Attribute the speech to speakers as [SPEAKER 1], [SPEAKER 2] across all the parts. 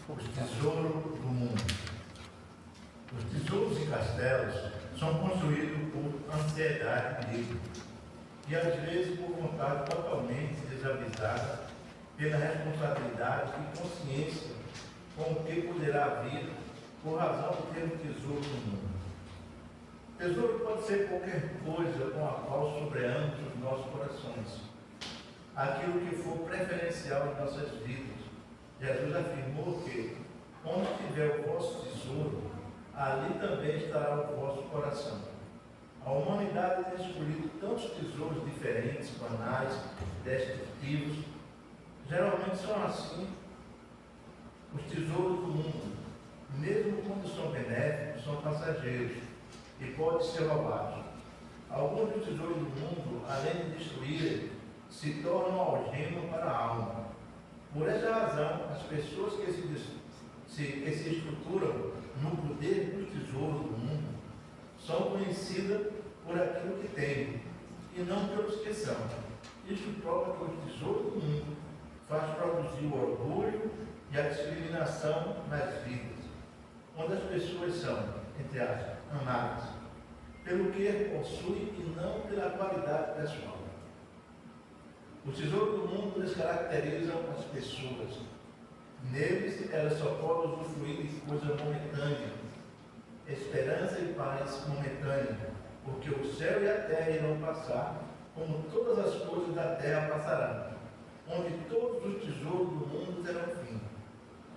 [SPEAKER 1] O tesouro do mundo. Os tesouros e castelos são construídos por ansiedade e perigo, e às vezes por vontade totalmente desavisada pela responsabilidade e consciência com o que poderá vir por razão de ter um tesouro no mundo. Tesouro pode ser qualquer coisa com a qual sobreamos os nossos corações, aquilo que for preferencial em nossas vidas, Jesus afirmou que onde estiver o vosso tesouro, ali também estará o vosso coração. A humanidade tem escolhido tantos tesouros diferentes, banais, destrutivos. Geralmente são assim os tesouros do mundo. Mesmo quando são benéficos, são passageiros e podem ser roubados. Alguns dos tesouros do mundo, além de destruírem, se tornam algema para a alma. Por essa razão, as pessoas que se estruturam no poder dos tesouros do mundo são conhecidas por aquilo que têm e não pelos que são. Isto prova que o tesouro do mundo faz produzir o orgulho e a discriminação nas vidas, onde as pessoas são, entre aspas, amadas pelo que possuem e não pela qualidade pessoal. O tesouro do mundo descaracterizam as pessoas. Neles, elas só podem usufruir de coisa momentânea, esperança e paz momentânea, porque o céu e a terra irão passar, como todas as coisas da terra passarão, onde todos os tesouros do mundo terão fim.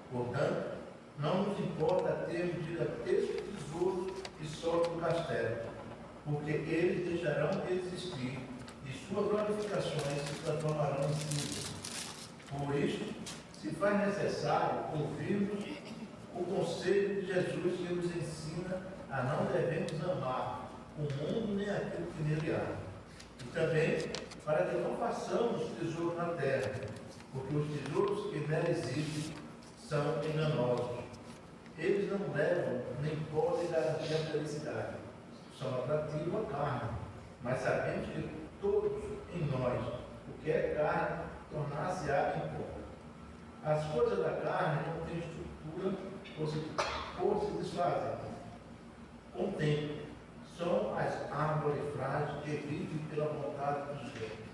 [SPEAKER 1] Portanto, não nos importa termos gigantescos tesouros e só do castelo, porque eles deixarão de existir e suas glorificações se transformarão em cinza. Por isso, se faz necessário ouvirmos o conselho de Jesus que nos ensina a não devemos amar o mundo nem aquilo que nele há. E também para que não façamos tesouro na terra, porque os tesouros que nela existem são enganosos. Eles não levam nem podem garantir a felicidade. São atrativos à carne, mas sabemos que todos em nós, o que é carne, tornar-se-á em pó. As coisas da carne não têm estrutura por se desfazem. Com o tempo, são as árvores frágeis que vivem pela vontade dos ventos.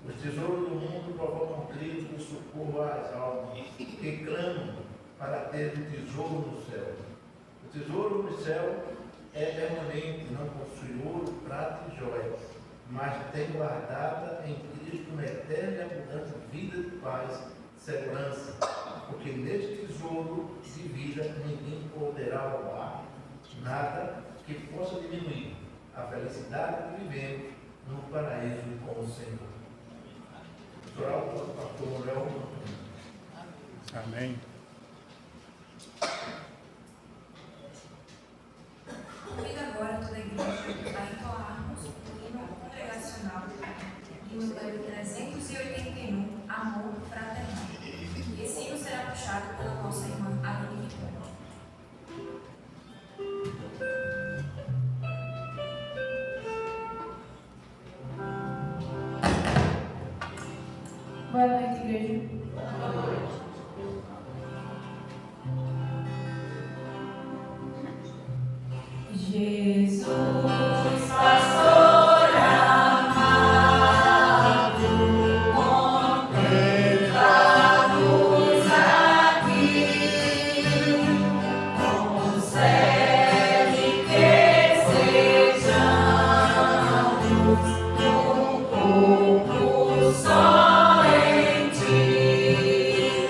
[SPEAKER 1] Os tesouros do mundo provocam críticas de socorro às almas, que clamam para ter um tesouro no céu. O tesouro no céu é permanente, não possui ouro, prata e joia, mas tem guardada em Cristo uma eterna e abundante vida de paz, segurança, porque neste tesouro de vida ninguém poderá roubar nada que possa diminuir a felicidade que vivemos no paraíso com o Senhor. Orar o pastor Léo.
[SPEAKER 2] Amém.
[SPEAKER 3] Convido agora toda a igreja a entoarmos o hino congregacional e o número 381, Amor Fraternal. Esse hino será puxado pela nossa irmã Aline Vitória.
[SPEAKER 4] Boa noite, igreja.
[SPEAKER 3] Boa noite.
[SPEAKER 4] Jesus, pastor amado, contempla-nos aqui, concede que sejamos um pouco só em ti.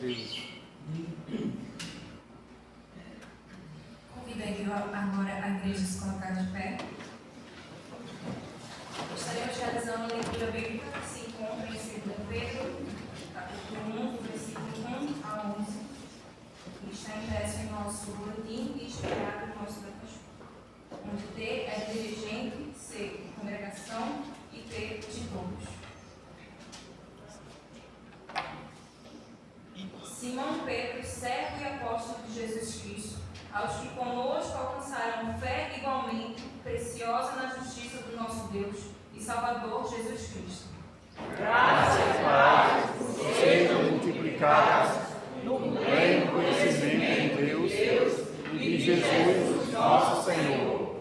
[SPEAKER 2] Deus.
[SPEAKER 3] Convido agora a igreja a se colocar de pé. Estaremos realizando a leitura bíblica que se encontra em 2 Pedro, capítulo 1, versículo 1 a 11, que está impresso em nosso boletim e espelhado em nosso depósito, onde T é dirigente, C, congregação e P, de todos. Simão Pedro, servo e apóstolo de Jesus Cristo, aos que conosco alcançaram fé igualmente preciosa na justiça do nosso Deus e Salvador Jesus Cristo.
[SPEAKER 2] Graças, Pai, sejam multiplicadas no pleno conhecimento de Deus e de Jesus, nosso Senhor.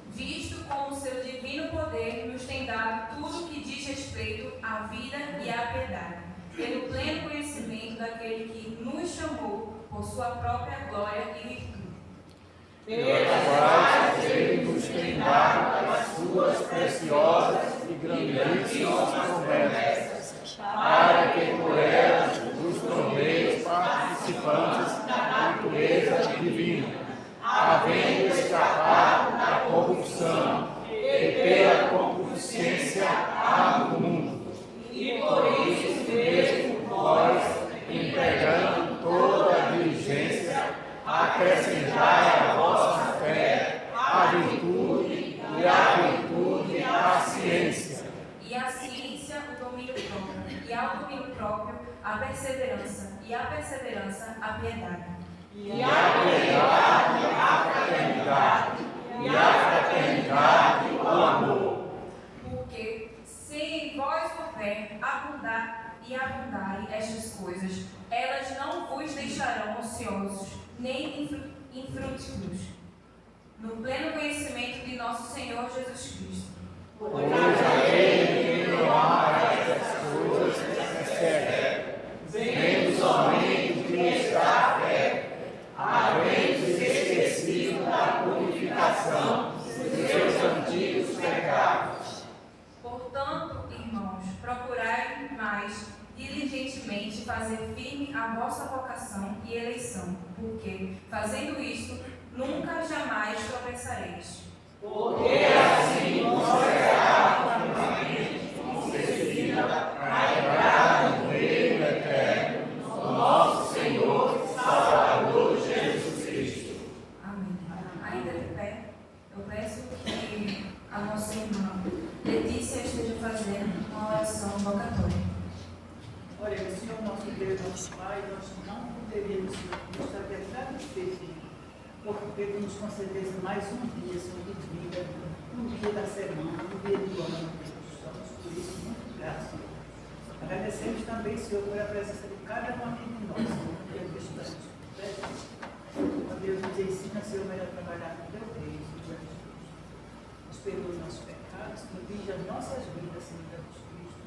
[SPEAKER 3] Visto como seu divino poder nos tem dado tudo o que diz respeito à vida e à piedade, pelo pleno conhecimento daquele que nos chamou por sua própria glória e virtude.
[SPEAKER 2] Pelas quais Ele nos tem dado as suas preciosas e grandíssimas promessas, para que por elas nos torneis participantes da natureza divina, havendo escapado da corrupção e pela concupiscência do mundo. E por isso mesmo nós, empregando toda a diligência, acrescentai à vossa fé a virtude, e à virtude a ciência.
[SPEAKER 3] E a ciência, o domínio próprio, e ao domínio próprio, a perseverança, e a perseverança, a piedade.
[SPEAKER 2] E a piedade, a fraternidade, e a fraternidade, o amor.
[SPEAKER 3] Porque se em vós houver abundar e abundarem estas coisas, elas não vos deixarão ociosos, nem infrutíferos, no pleno conhecimento de nosso Senhor Jesus Cristo.
[SPEAKER 2] Pois aquele que não há estas coisas é cego, vendo somente o que está a fé, havendo esquecido da purificação dos seus antigos pecados.
[SPEAKER 3] Portanto, irmãos, procurai mais diligentemente fazer firme a vossa vocação e eleição, porque, fazendo isto, nunca jamais tropeçareis.
[SPEAKER 2] Porque assim não será concedida a entrada no reino eterno do nosso Senhor Salvador Jesus Cristo.
[SPEAKER 3] Amém. Ainda de pé, eu peço que a nossa irmã Letícia esteja fazendo uma oração vocatória.
[SPEAKER 5] Olha, Senhor nosso Deus, nosso Pai, nós não poderíamos nos saber agradecidos porque tu nos concedesse mais um dia, Senhor, de vida, um dia da semana, um dia do ano, Deus. Estamos por isso muito gratos, Senhor. Agradecemos também, Senhor, por a presença de cada um aqui de nós, Senhor, que aqui estamos. Ó Deus, nos ensina, Senhor, melhor trabalhar no teu reino, Senhor Jesus. Nos perdoa os nossos pecados, dirige as nossas vidas, Senhor Jesus Cristo.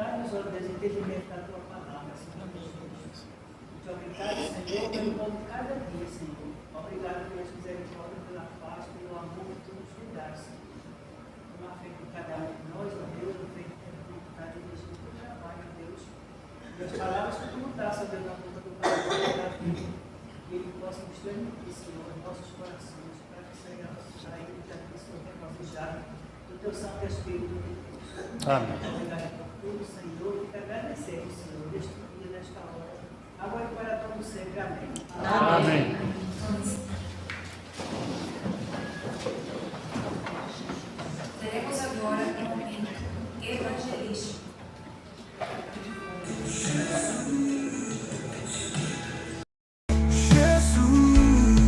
[SPEAKER 5] Dá-nos, ó Deus, entendimento da tua palavra, Senhor Jesus. Muito obrigado, Senhor, pelo bom de cada dia, Senhor. Obrigado pelas misericórdias, pela paz, pelo amor que tu nos cuidaste, Senhor. Toma fé com cada um de nós, ó Deus, no feito pela vontade de Jesus, do trabalho, ó Deus. E as palavras que tu mudaste, ó Deus, na boca do Pai, da vida, que ele possa nos transmitir, Senhor, em nossos corações, para que saiamos saídos daqui, Senhor, regozijados do teu Santo Espírito de Deus.
[SPEAKER 2] Amém.
[SPEAKER 5] Obrigado por tudo, Senhor, e te agradecemos, Senhor, neste dia, nesta hora, agora e para todo sempre. Amém.
[SPEAKER 2] Amém.
[SPEAKER 3] Teremos agora um momento evangelístico.
[SPEAKER 6] Jesus,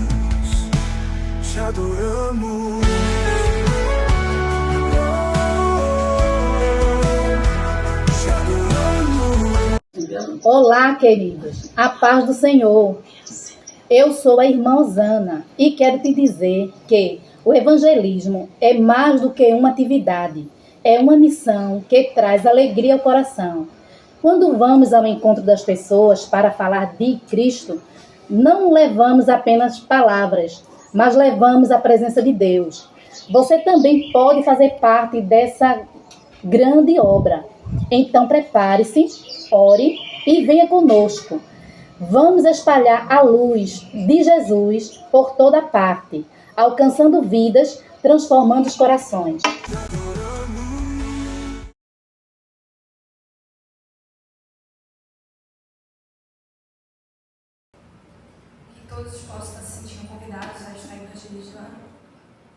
[SPEAKER 6] te adoramos. Te adoramos.
[SPEAKER 7] Olá, queridos. A paz do Senhor. Eu sou a irmã Osana e quero te dizer que o evangelismo é mais do que uma atividade. É uma missão que traz alegria ao coração. Quando vamos ao encontro das pessoas para falar de Cristo, não levamos apenas palavras, mas levamos a presença de Deus. Você também pode fazer parte dessa grande obra. Então prepare-se, ore e venha conosco. Vamos espalhar a luz de Jesus por toda parte, alcançando vidas, transformando os corações.
[SPEAKER 3] Que todos possam se sentir convidados a estar evangelizando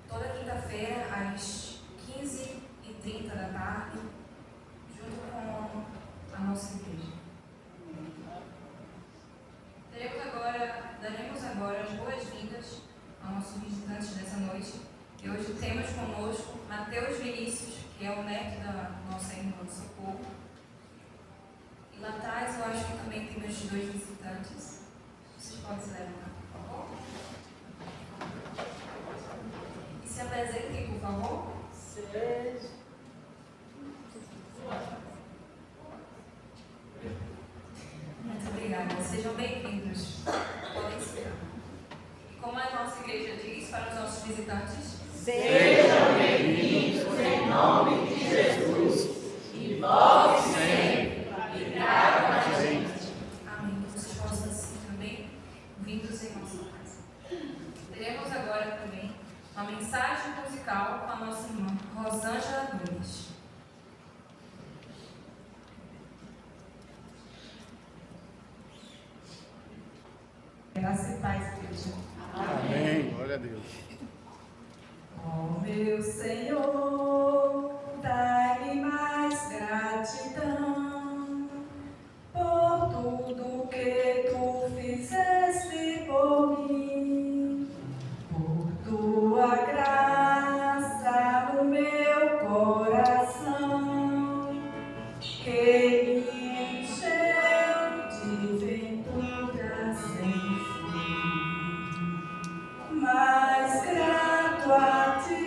[SPEAKER 3] toda quinta-feira às 15h30 da tarde, junto com a nossa igreja. Daremos agora as boas-vindas aos nossos visitantes dessa noite. E hoje temos conosco Mateus Vinícius, que é o neto da nossa irmã do Socorro. E lá atrás eu acho que também tem meus 2 visitantes. Vocês podem se levantar, por favor? E se apresentem, por favor. Muito obrigada. Sejam bem-vindos. Podem se dar. E como a nossa igreja diz para os nossos visitantes,
[SPEAKER 2] Sejam bem-vindos em nome de Jesus e volte sempre e traga a gente.
[SPEAKER 3] amém. Que vocês possam se sentir bem-vindos em nossa casa. Teremos agora também uma mensagem musical com a nossa irmã Rosângela Nunes.
[SPEAKER 5] Graça e paz, igreja.
[SPEAKER 2] Amém. Glória a Deus.
[SPEAKER 4] Ó meu Senhor, dai-me mais gratidão por tudo que tu fizeste por mim, por tua graça no meu coração, que me encheu de ventura sem fim. Mais grato a ti,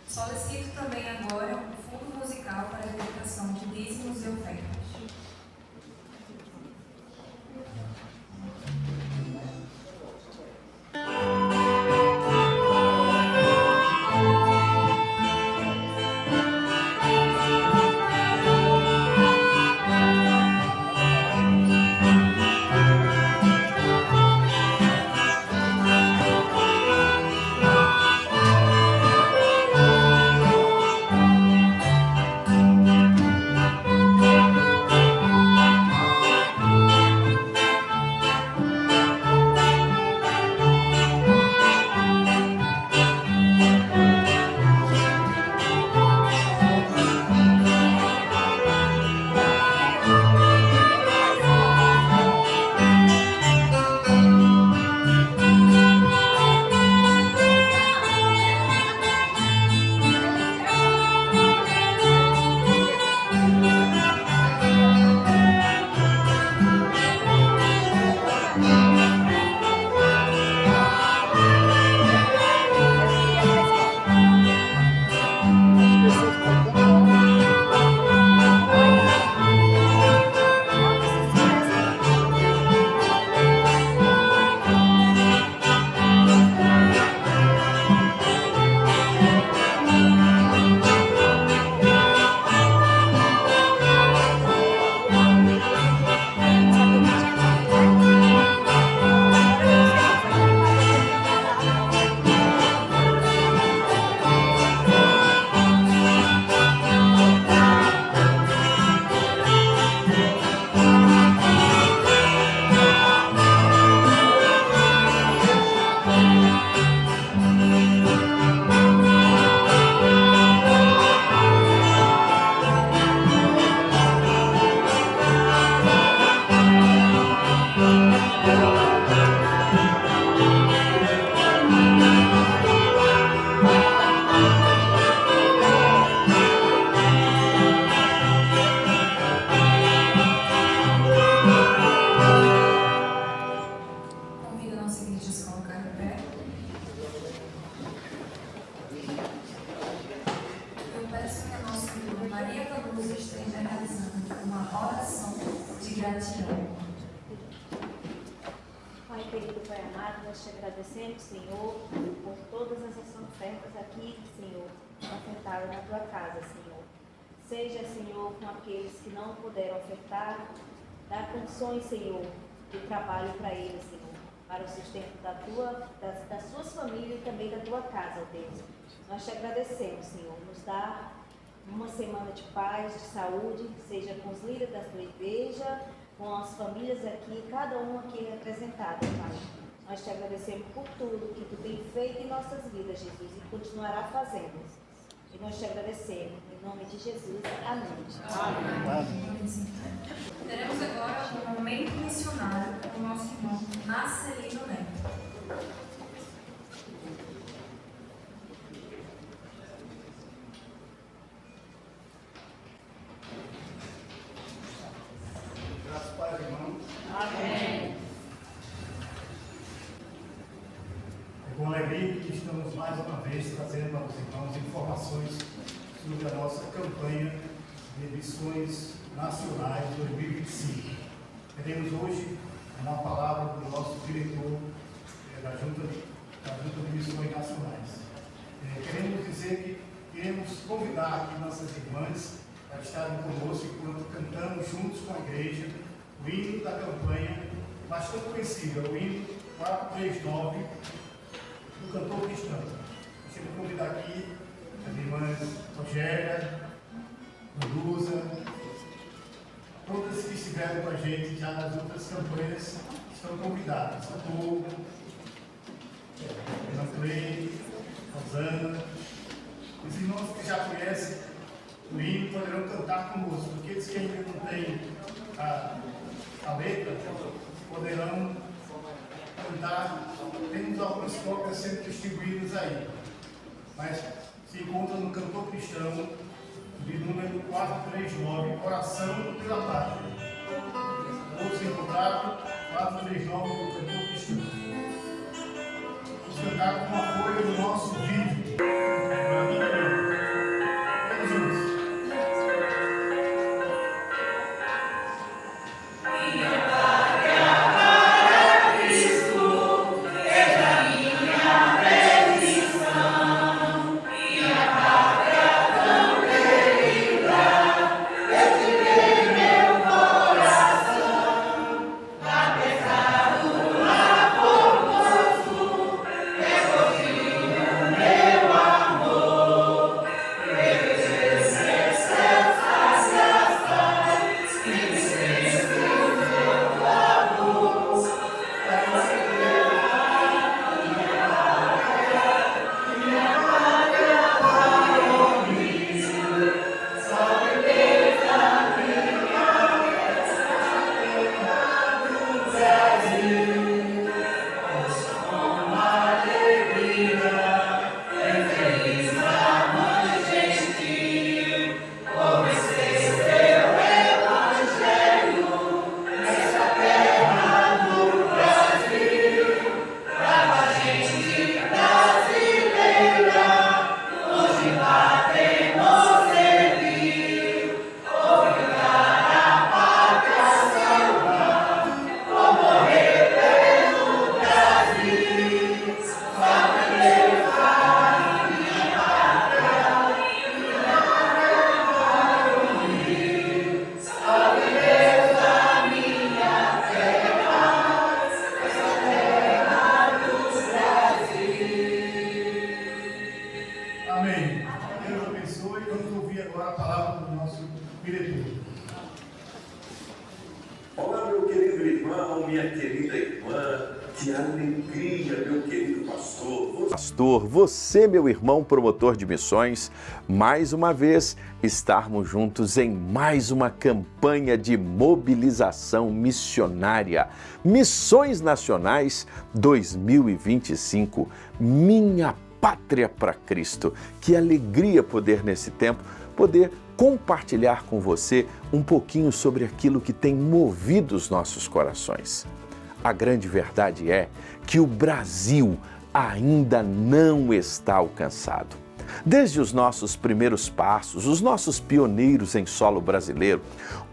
[SPEAKER 3] Solicito também agora um fundo musical para a dedicação de dízimos e ofertas.
[SPEAKER 8] Pai querido, Pai amado, nós te agradecemos, Senhor, por todas essas ofertas aqui, Senhor, ofertadas na tua casa, Senhor. Seja, Senhor, com aqueles que não puderam ofertar, dá condições, Senhor, de trabalho para eles, Senhor, para o sustento das suas famílias e também da tua casa, Deus. Nós te agradecemos, Senhor, nos dá uma semana de paz, de saúde, seja com os líderes da tua igreja, com as famílias aqui, cada um aqui representado, Pai. Nós te agradecemos por tudo que tu tem feito em nossas vidas, Jesus, e continuará fazendo. E nós te agradecemos. Em nome de Jesus. Amém.
[SPEAKER 3] Amém. Teremos agora um momento missionário com o nosso irmão Marcelino Neto.
[SPEAKER 9] Graças Pai, irmãos.
[SPEAKER 3] Amém.
[SPEAKER 9] É com alegria que estamos mais uma vez trazendo para os irmãos informações sobre a nossa campanha de missões nacionais 2025. Teremos hoje uma palavra do nosso diretor da Junta de Missões Nacionais. Queremos dizer que queremos convidar aqui nossas irmãs para estarem conosco enquanto cantamos juntos com a igreja o hino da campanha bastante conhecido, o hino 439 do cantor cristão. Gostaria de convidar aqui as irmãs Rogéria, Lusa, todas que estiveram com a gente já nas outras campanhas estão convidadas. Socorro, Ana Clay, Rosana, os irmãos que já conhecem o hino poderão cantar conosco. Aqueles que ainda não têm a letra poderão cantar. Temos algumas cópias sendo distribuídas aí, mas se encontra no Cantor Cristão, de número 439, Coração pela Pátria. contrato 439 do cantor cristão. Vamos cantar com a folha do nosso vídeo. Vamos juntos. Amém. Deus abençoe. Vamos ouvir agora a palavra do nosso diretor.
[SPEAKER 10] Olá, meu querido irmão, minha querida irmã. Que alegria, meu querido pastor.
[SPEAKER 11] Pastor, você, meu irmão promotor de missões, mais uma vez estarmos juntos em mais uma campanha de mobilização missionária. Missões Nacionais 2025. Minha Pátria para Cristo. Que alegria poder, nesse tempo, poder compartilhar com você um pouquinho sobre aquilo que tem movido os nossos corações. A grande verdade é que o Brasil ainda não está alcançado. Desde os nossos primeiros passos, os nossos pioneiros em solo brasileiro,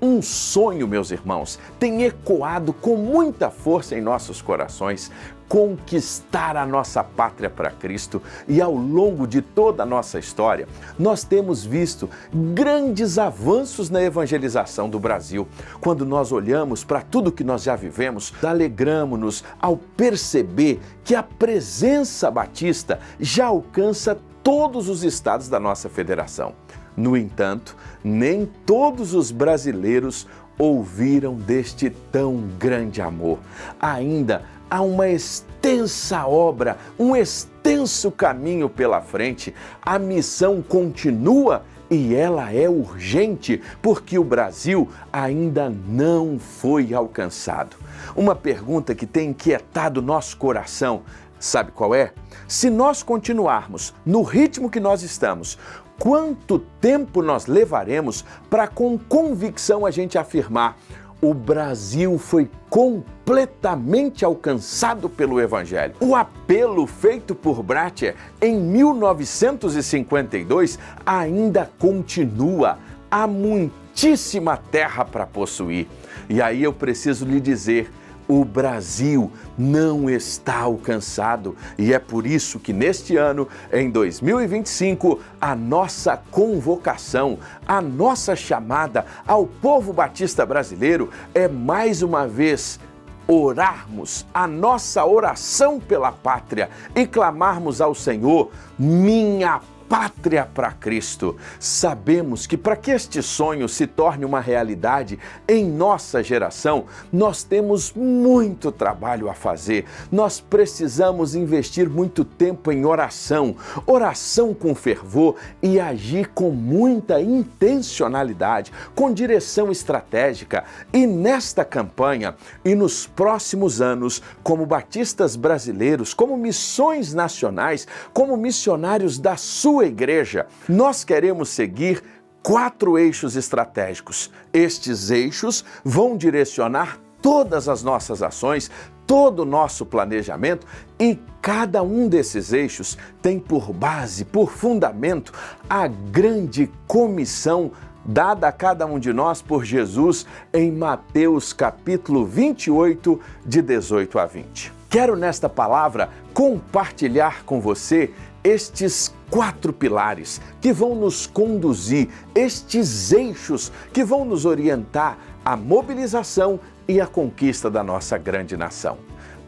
[SPEAKER 11] um sonho, meus irmãos, tem ecoado com muita força em nossos corações: conquistar a nossa pátria para Cristo. E ao longo de toda a nossa história, nós temos visto grandes avanços na evangelização do Brasil. Quando nós olhamos para tudo que nós já vivemos, alegramos-nos ao perceber que a presença batista já alcança todos os estados da nossa federação. No entanto, nem todos os brasileiros ouviram deste tão grande amor. Ainda há uma extensa obra, um extenso caminho pela frente. A missão continua e ela é urgente, porque o Brasil ainda não foi alcançado. Uma pergunta que tem inquietado nosso coração, sabe qual é? Se nós continuarmos no ritmo que nós estamos, quanto tempo nós levaremos para com convicção a gente afirmar: o Brasil foi completamente alcançado pelo Evangelho? O apelo feito por Bratcher em 1952 ainda continua. Há muitíssima terra para possuir. E aí eu preciso lhe dizer: o Brasil não está alcançado, e é por isso que neste ano, em 2025, a nossa convocação, a nossa chamada ao povo batista brasileiro é mais uma vez orarmos a nossa oração pela pátria e clamarmos ao Senhor: minha pátria para Cristo. Sabemos que para que este sonho se torne uma realidade em nossa geração, nós temos muito trabalho a fazer. Nós precisamos investir muito tempo em oração, oração com fervor e agir com muita intencionalidade, com direção estratégica. E nesta campanha e nos próximos anos, como batistas brasileiros, como missões nacionais, como missionários da sua igreja, nós queremos seguir 4 eixos estratégicos. Estes eixos vão direcionar todas as nossas ações, todo o nosso planejamento, e cada um desses eixos tem por base, por fundamento, a grande comissão dada a cada um de nós por Jesus em Mateus capítulo 28, de 18 a 20. Quero nesta palavra compartilhar com você estes 4 pilares que vão nos conduzir, estes eixos que vão nos orientar à mobilização e à conquista da nossa grande nação.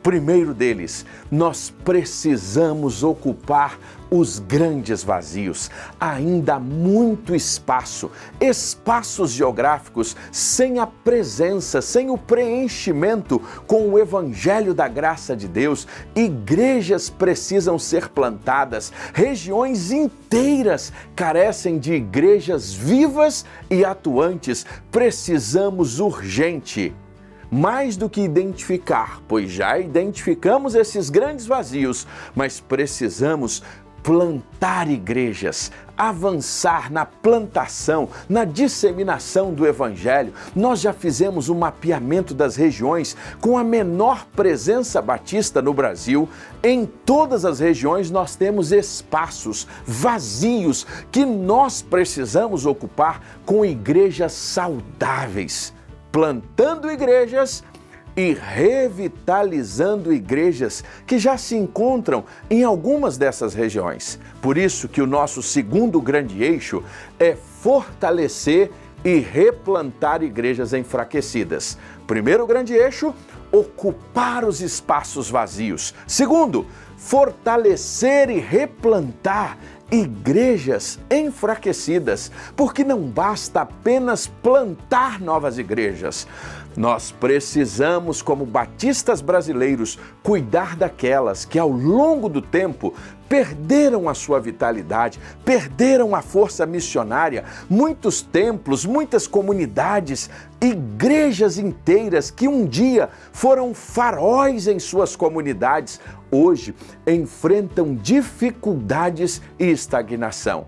[SPEAKER 11] Primeiro deles, nós precisamos ocupar os grandes vazios. Ainda há muito espaço, espaços geográficos sem a presença, sem o preenchimento com o Evangelho da graça de Deus. Igrejas precisam ser plantadas, regiões inteiras carecem de igrejas vivas e atuantes. Precisamos urgente, mais do que identificar, pois já identificamos esses grandes vazios, mas precisamos plantar igrejas, avançar na plantação, na disseminação do Evangelho. Nós já fizemos um mapeamento das regiões com a menor presença batista no Brasil. Em todas as regiões nós temos espaços vazios que nós precisamos ocupar com igrejas saudáveis, plantando igrejas e revitalizando igrejas que já se encontram em algumas dessas regiões. Por isso que o nosso segundo grande eixo é fortalecer e replantar igrejas enfraquecidas. Primeiro grande eixo, ocupar os espaços vazios. Segundo, fortalecer e replantar igrejas enfraquecidas, porque não basta apenas plantar novas igrejas. Nós precisamos, como batistas brasileiros, cuidar daquelas que ao longo do tempo perderam a sua vitalidade, perderam a força missionária. Muitos templos, muitas comunidades, igrejas inteiras que um dia foram faróis em suas comunidades, hoje enfrentam dificuldades e estagnação.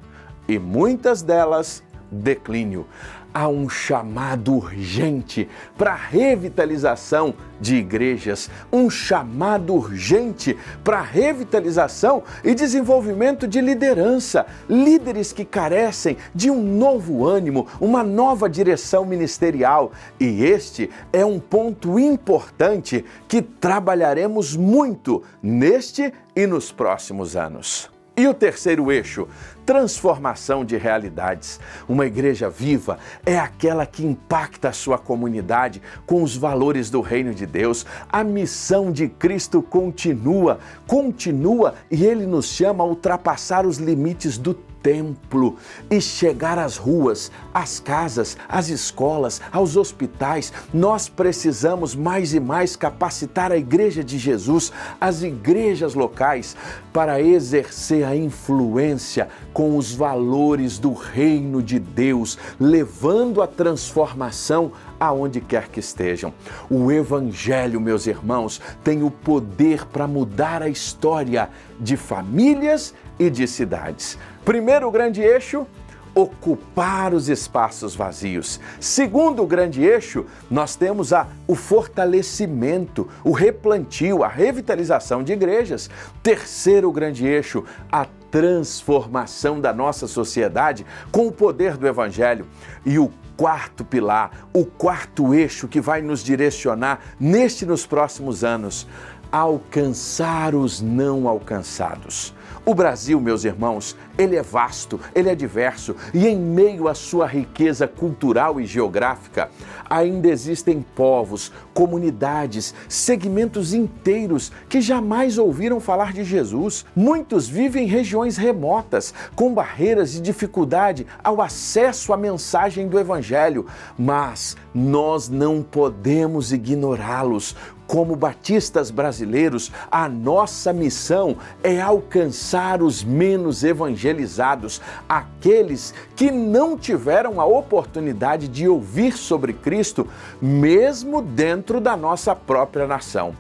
[SPEAKER 11] E muitas delas, declínio. Há um chamado urgente para a revitalização de igrejas, um chamado urgente para a revitalização e desenvolvimento de liderança, líderes que carecem de um novo ânimo, uma nova direção ministerial. E este é um ponto importante que trabalharemos muito neste e nos próximos anos. E o terceiro eixo, transformação de realidades. Uma igreja viva é aquela que impacta a sua comunidade com os valores do reino de Deus. A missão de Cristo continua e Ele nos chama a ultrapassar os limites do templo e chegar às ruas, às casas, às escolas, aos hospitais. Nós precisamos mais e mais capacitar a Igreja de Jesus, as igrejas locais, para exercer a influência com os valores do reino de Deus, levando a transformação aonde quer que estejam. O Evangelho, meus irmãos, tem o poder para mudar a história de famílias e de cidades. Primeiro grande eixo, ocupar os espaços vazios. Segundo grande eixo, nós temos o fortalecimento, o replantio, a revitalização de igrejas. Terceiro grande eixo, a transformação da nossa sociedade com o poder do Evangelho. E o quarto pilar, o quarto eixo que vai nos direcionar neste e nos próximos anos, alcançar os não alcançados. O Brasil, meus irmãos, ele é vasto, ele é diverso e em meio à sua riqueza cultural e geográfica, ainda existem povos, comunidades, segmentos inteiros que jamais ouviram falar de Jesus. Muitos vivem em regiões remotas, com barreiras e dificuldade ao acesso à mensagem do Evangelho, mas nós não podemos ignorá-los. Como batistas brasileiros, a nossa missão é alcançar os menos evangelizados, aqueles que não tiveram a oportunidade de ouvir sobre Cristo, mesmo dentro da nossa própria nação.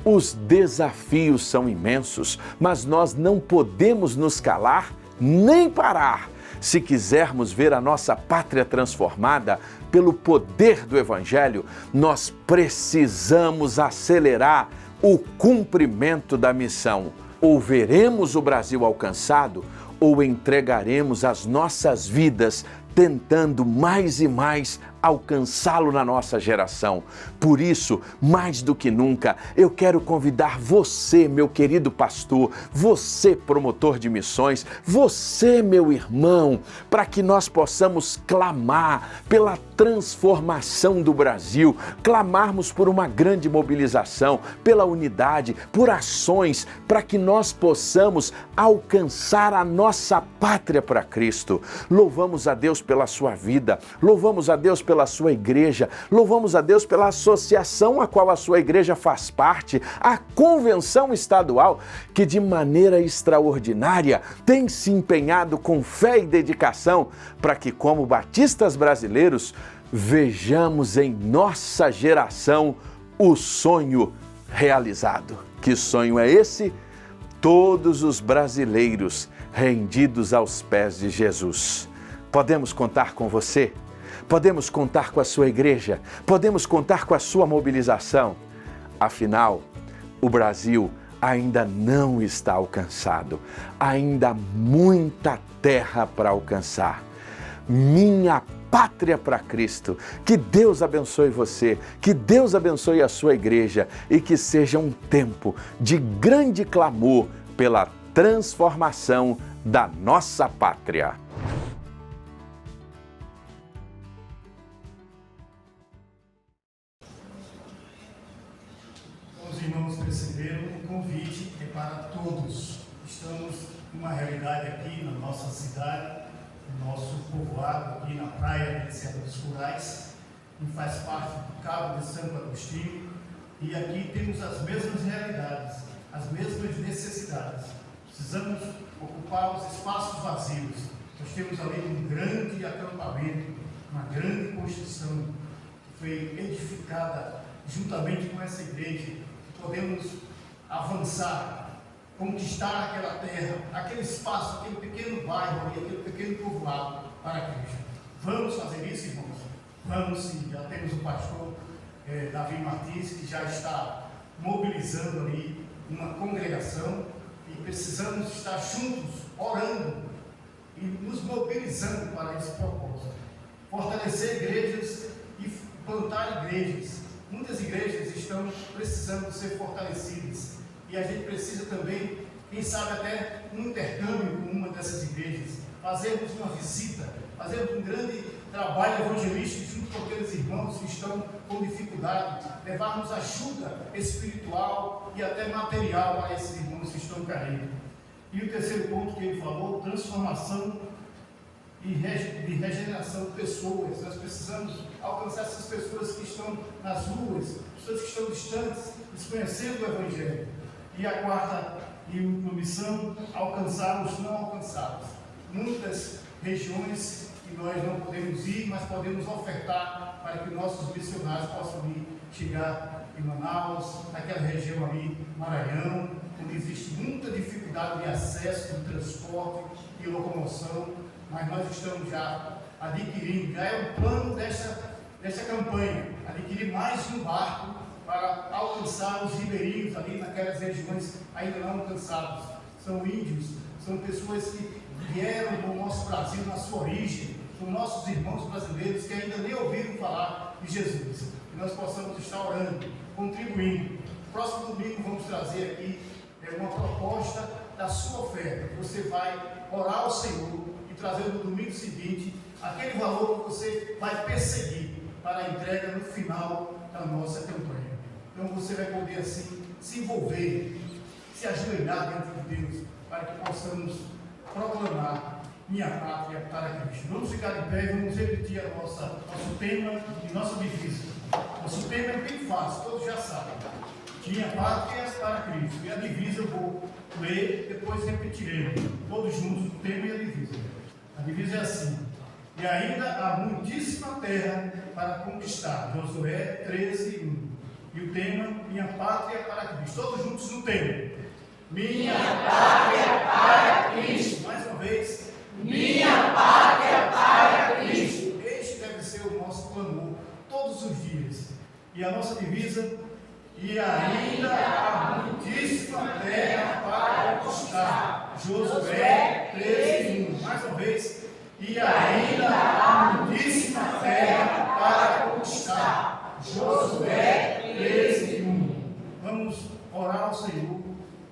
[SPEAKER 11] Os desafios são imensos, mas nós não podemos nos calar nem parar. se quisermos ver a nossa pátria transformada pelo poder do Evangelho, nós precisamos acelerar o cumprimento da missão. Ou veremos o Brasil alcançado, ou entregaremos as nossas vidas tentando mais e mais alcançá-lo na nossa geração. Por isso, mais do que nunca, eu quero convidar você, meu querido pastor, você, promotor de missões, você, meu irmão, para que nós possamos clamar pela transformação do Brasil, clamarmos por uma grande mobilização, pela unidade, por ações, para que nós possamos alcançar a nossa pátria para Cristo. Louvamos a Deus pela sua vida, louvamos a Deus pela sua igreja, louvamos a Deus pela associação a qual a sua igreja faz parte, a convenção estadual, que de maneira extraordinária tem se empenhado com fé e dedicação para que, como batistas brasileiros, vejamos em nossa geração o sonho realizado. Que sonho é esse? Todos os brasileiros rendidos aos pés de Jesus. Podemos contar com você? Podemos contar com a sua igreja? Podemos contar com a sua mobilização? Afinal, o Brasil ainda não está alcançado. Ainda há muita terra para alcançar. Minha pátria para Cristo. Que Deus abençoe você, que Deus abençoe a sua igreja e que seja um tempo de grande clamor pela transformação da nossa pátria.
[SPEAKER 9] Os irmãos perceberam, o convite é para todos. Estamos numa realidade aqui na nossa cidade, no nosso povoado, aqui na praia de Serra dos Corais, que faz parte do Cabo de Santo Agostinho, e aqui temos as mesmas realidades, as mesmas necessidades. Precisamos ocupar os espaços vazios. Nós temos ali um grande acampamento, uma grande construção que foi edificada juntamente com essa igreja. Podemos avançar, conquistar aquela terra, aquele espaço, aquele pequeno bairro, aquele pequeno povoado para Cristo. Vamos fazer isso, irmãos? Vamos sim. Já temos o pastor Davi Martins, que já está mobilizando ali uma congregação, e precisamos estar juntos, orando e nos mobilizando para esse propósito. Fortalecer igrejas e plantar igrejas. Muitas igrejas estão precisando ser fortalecidas, e a gente precisa também, quem sabe até um intercâmbio com uma dessas igrejas, fazermos uma visita, fazermos um grande trabalho evangelístico junto com aqueles irmãos que estão com dificuldade, levarmos ajuda espiritual e até material para esses irmãos que estão carentes. E o terceiro ponto que ele falou, transformação e de regeneração de pessoas. Nós precisamos alcançar essas pessoas que estão nas ruas, pessoas que estão distantes, desconhecendo o Evangelho. E a quarta e última missão, alcançar os não alcançados. Muitas regiões que nós não podemos ir, mas podemos ofertar para que nossos missionários possam ir chegar em Manaus, naquela região ali, Maranhão, onde existe muita dificuldade de acesso, de transporte e locomoção, mas nós estamos já adquirindo, já é um plano dessa campanha, adquirir mais um barco para alcançar os ribeirinhos ali naquelas regiões ainda não alcançadas. São índios, são pessoas que vieram do nosso Brasil na sua origem, são nossos irmãos brasileiros que ainda nem ouviram falar de Jesus. Que nós possamos estar orando, contribuindo. Próximo domingo vamos trazer aqui uma proposta da sua oferta. Você vai orar ao Senhor e trazer no domingo seguinte aquele valor que você vai perseguir para a entrega no final da nossa campanha. Então você vai poder assim se envolver, se ajoelhar diante de Deus, para que possamos proclamar minha pátria para Cristo. Vamos ficar de pé e vamos repetir nosso tema e nossa divisa. Nosso tema é bem fácil, todos já sabem. Minha pátria para Cristo. E a divisa eu vou ler, depois repetiremos. Todos juntos o tema e a divisa. A divisa é assim: e ainda há muitíssima terra para conquistar. Josué 13:1. E o tema, minha pátria para Cristo. Todos juntos no tema. Minha pátria para Cristo. Mais uma vez. Minha pátria a nossa divisa, e ainda há muitíssima terra para conquistar. Josué 13:1. Mais uma vez. E ainda há muitíssima terra para conquistar. Josué 13:1. Vamos orar ao Senhor.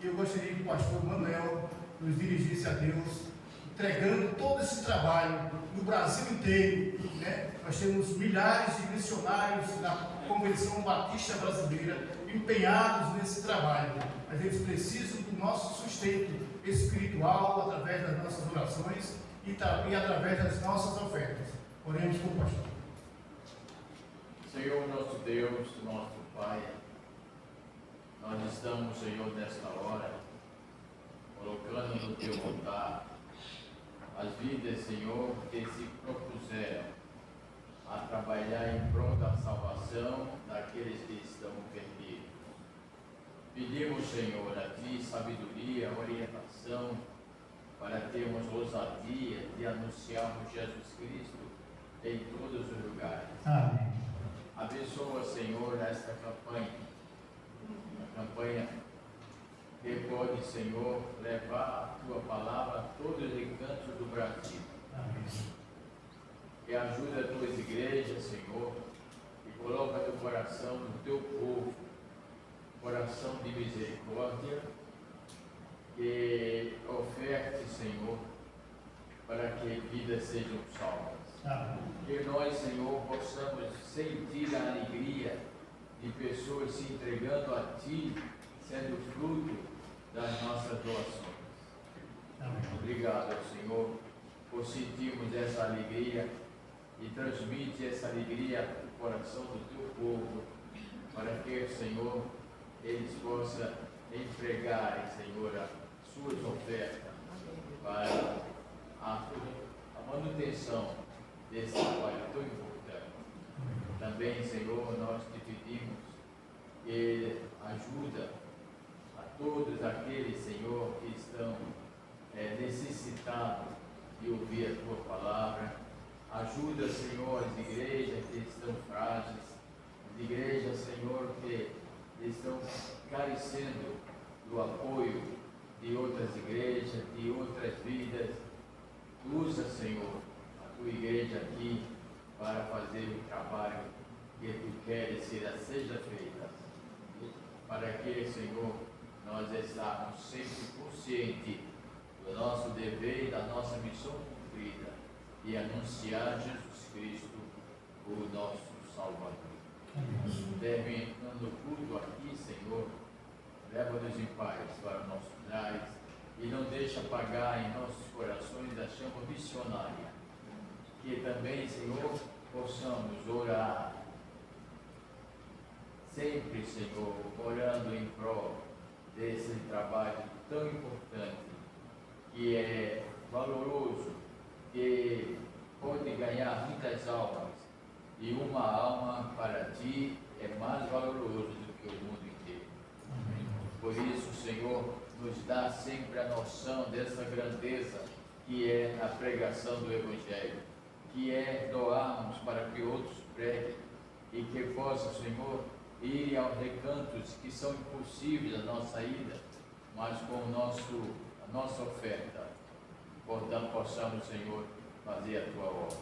[SPEAKER 9] E eu gostaria que o pastor Manuel nos dirigisse a Deus, entregando todo esse trabalho no Brasil inteiro, né? Nós temos milhares de missionários na Convenção Batista Brasileira empenhados nesse trabalho, mas eles precisam do nosso sustento espiritual através das nossas orações e através das nossas ofertas. Oremos com o pastor.
[SPEAKER 12] Senhor, nosso Deus, nosso Pai, nós estamos, Senhor, nesta hora, colocando no teu altar as vidas, Senhor, que se propuseram a trabalhar em prol da salvação daqueles que estão perdidos. Pedimos, Senhor, a Ti sabedoria, orientação, para termos ousadia de anunciarmos Jesus Cristo em todos os lugares.
[SPEAKER 9] Amém.
[SPEAKER 12] Abençoa, Senhor, esta campanha, uma campanha que pode, Senhor, levar a Tua palavra a todos os recantos do Brasil.
[SPEAKER 9] Amém.
[SPEAKER 12] Que ajuda as Tuas igrejas, Senhor, e coloca no coração do Teu povo, coração de misericórdia, que oferte, Senhor, para que vidas sejam salvas.
[SPEAKER 9] Amém.
[SPEAKER 12] Que nós, Senhor, possamos sentir a alegria de pessoas se entregando a Ti, sendo fruto das nossas doações.
[SPEAKER 9] Amém.
[SPEAKER 12] Obrigado, Senhor, por sentirmos essa alegria e transmite essa alegria no coração do Teu povo, para que, Senhor, eles possam entregarem, Senhor, as suas ofertas para a manutenção desse trabalho tão importante. Também, Senhor, nós te pedimos que ajuda a todos aqueles, Senhor, que estão necessitados de ouvir a Tua palavra. Ajuda, Senhor, as igrejas que estão frágeis, as igrejas, Senhor, que estão carecendo do apoio de outras igrejas, de outras vidas. Usa, Senhor, a Tua igreja aqui para fazer o trabalho que Tu queres que seja feita. Para que, Senhor, nós estamos sempre conscientes do nosso dever e da nossa missão cumprida e anunciar Jesus Cristo, o nosso Salvador. Terminando o culto aqui, Senhor, leva-nos em paz para os nossos lares e não deixa apagar em nossos corações a chama missionária. Que também, Senhor, possamos orar sempre, Senhor, orando em prol desse trabalho tão importante, que é valoroso, que pode ganhar muitas almas, e uma alma para Ti é mais valoroso do que o mundo inteiro. Por isso, Senhor, nos dá sempre a noção dessa grandeza que é a pregação do Evangelho, que é doarmos para que outros preguem e que possa, Senhor, ir aos recantos que são impossíveis a nossa ida, mas com a nossa oferta, portanto, possamos, Senhor, fazer a Tua obra.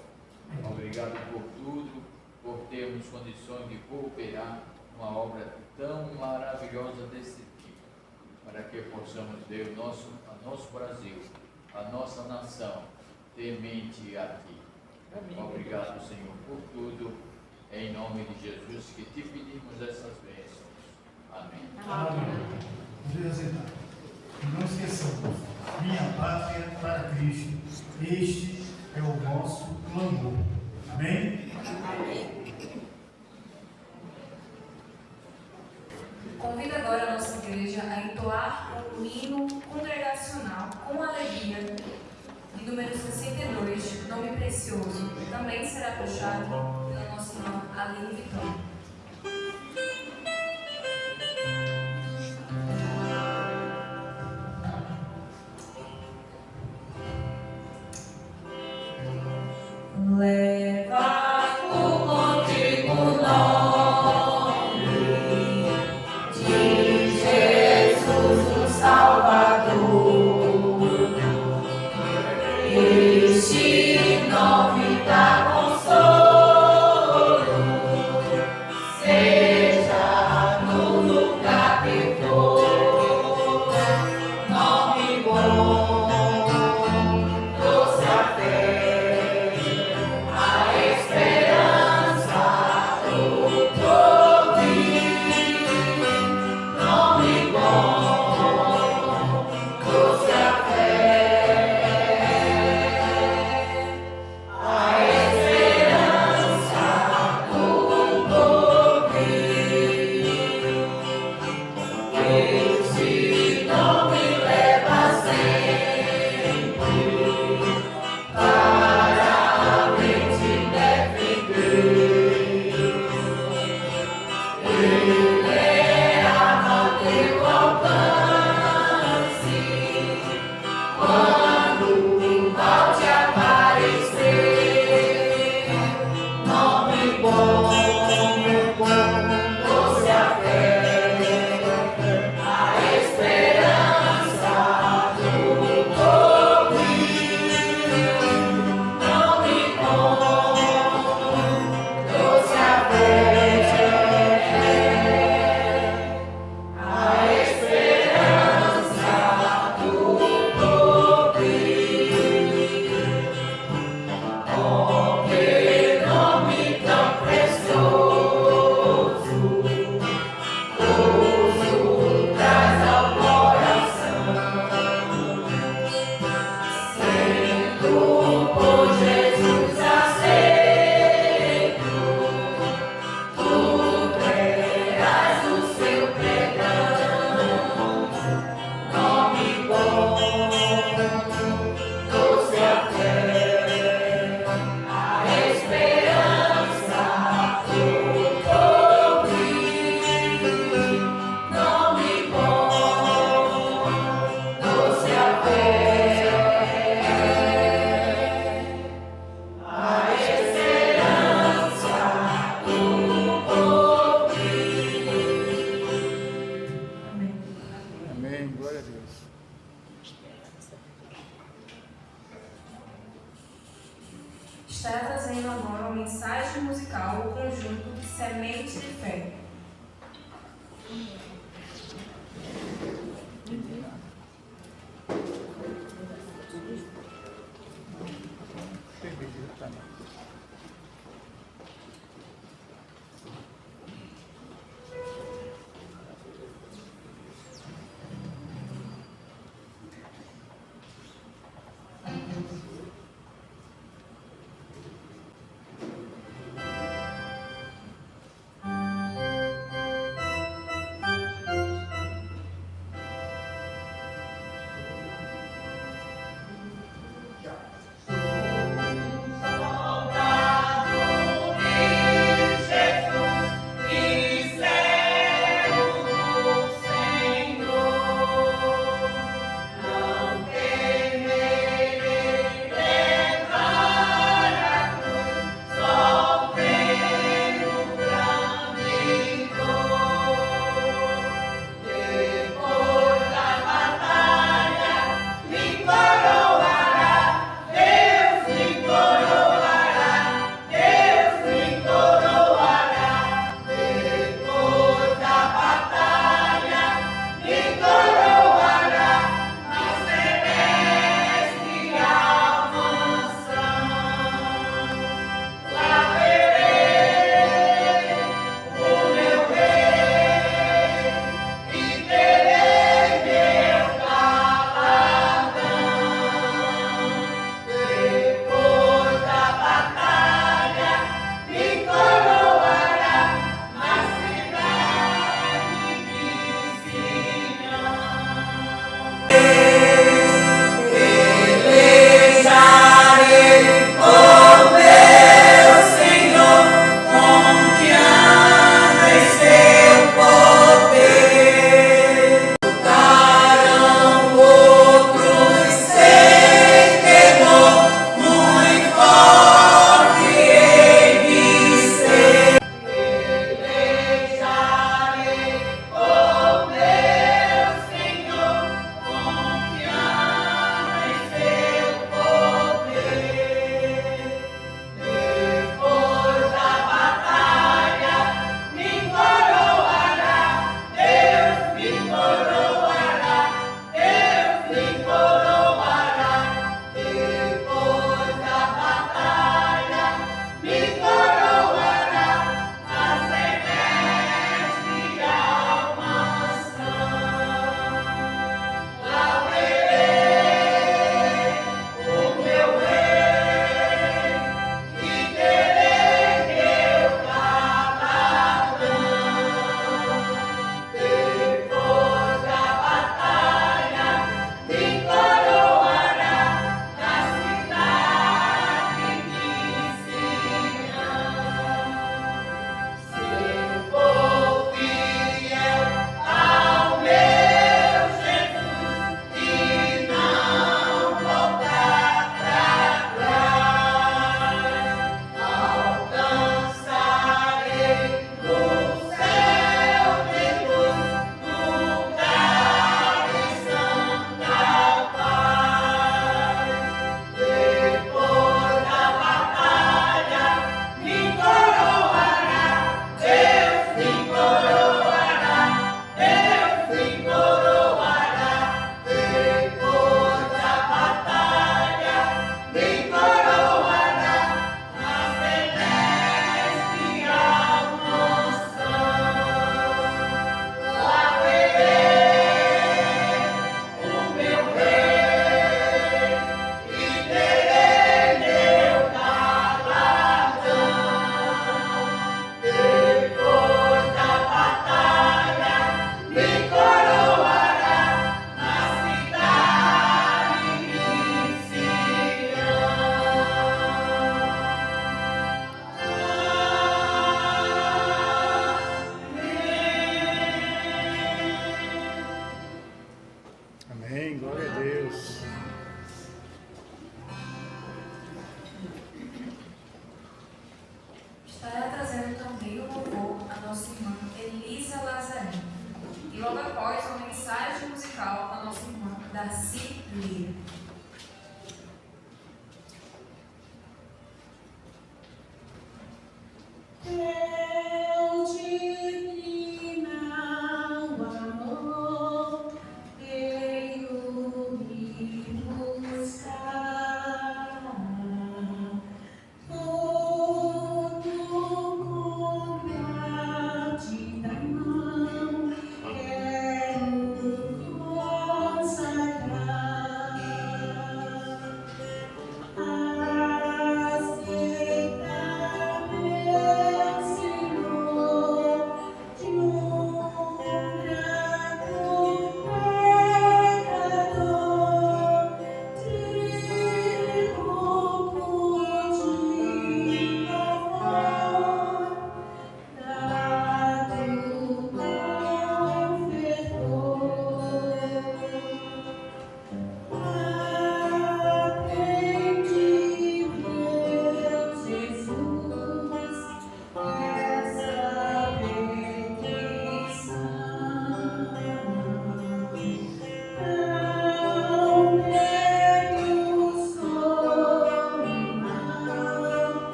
[SPEAKER 12] Obrigado por tudo, por termos condições de cooperar numa obra tão maravilhosa desse tipo, para que possamos ver o nosso Brasil, a nossa nação, temente a Ti. Obrigado, Senhor, por tudo, em nome de Jesus, que Te pedimos essas bênçãos. Amém.
[SPEAKER 9] Amém. Vamos sentar. Não esqueçamos, minha pátria para Cristo. Este é o nosso clamor. Amém?
[SPEAKER 3] Amém. Convido agora a nossa igreja a entoar um hino congregacional com alegria, de número 62, Nome Precioso. Também será puxado pela nossa irmã Aline Vitória.
[SPEAKER 4] Leva contigo nós.
[SPEAKER 3] musical o conjunto Semente de Fé.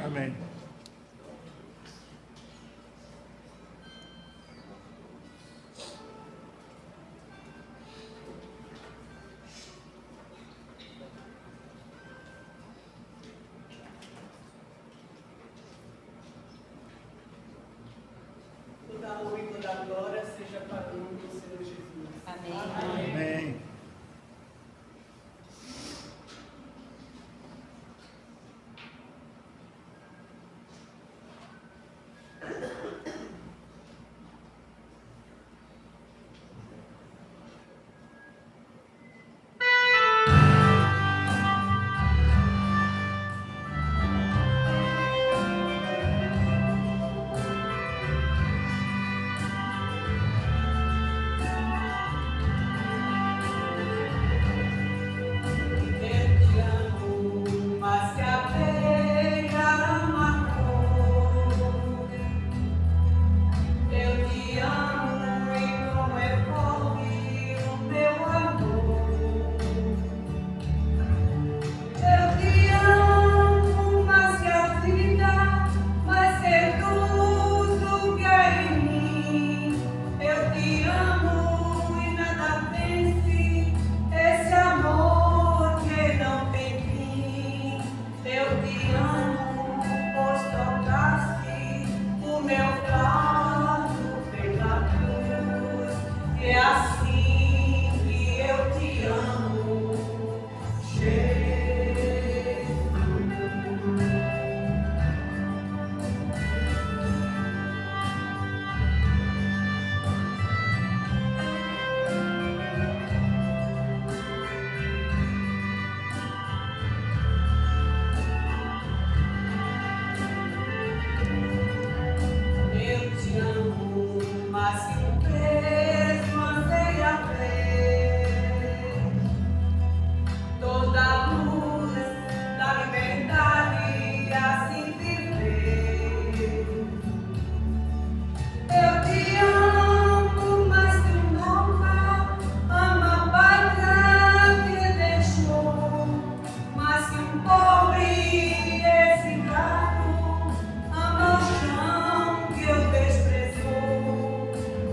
[SPEAKER 9] Amém.
[SPEAKER 5] Toda a honra e toda a glória seja para o nome do Senhor Jesus.
[SPEAKER 8] Amém.
[SPEAKER 9] Amém.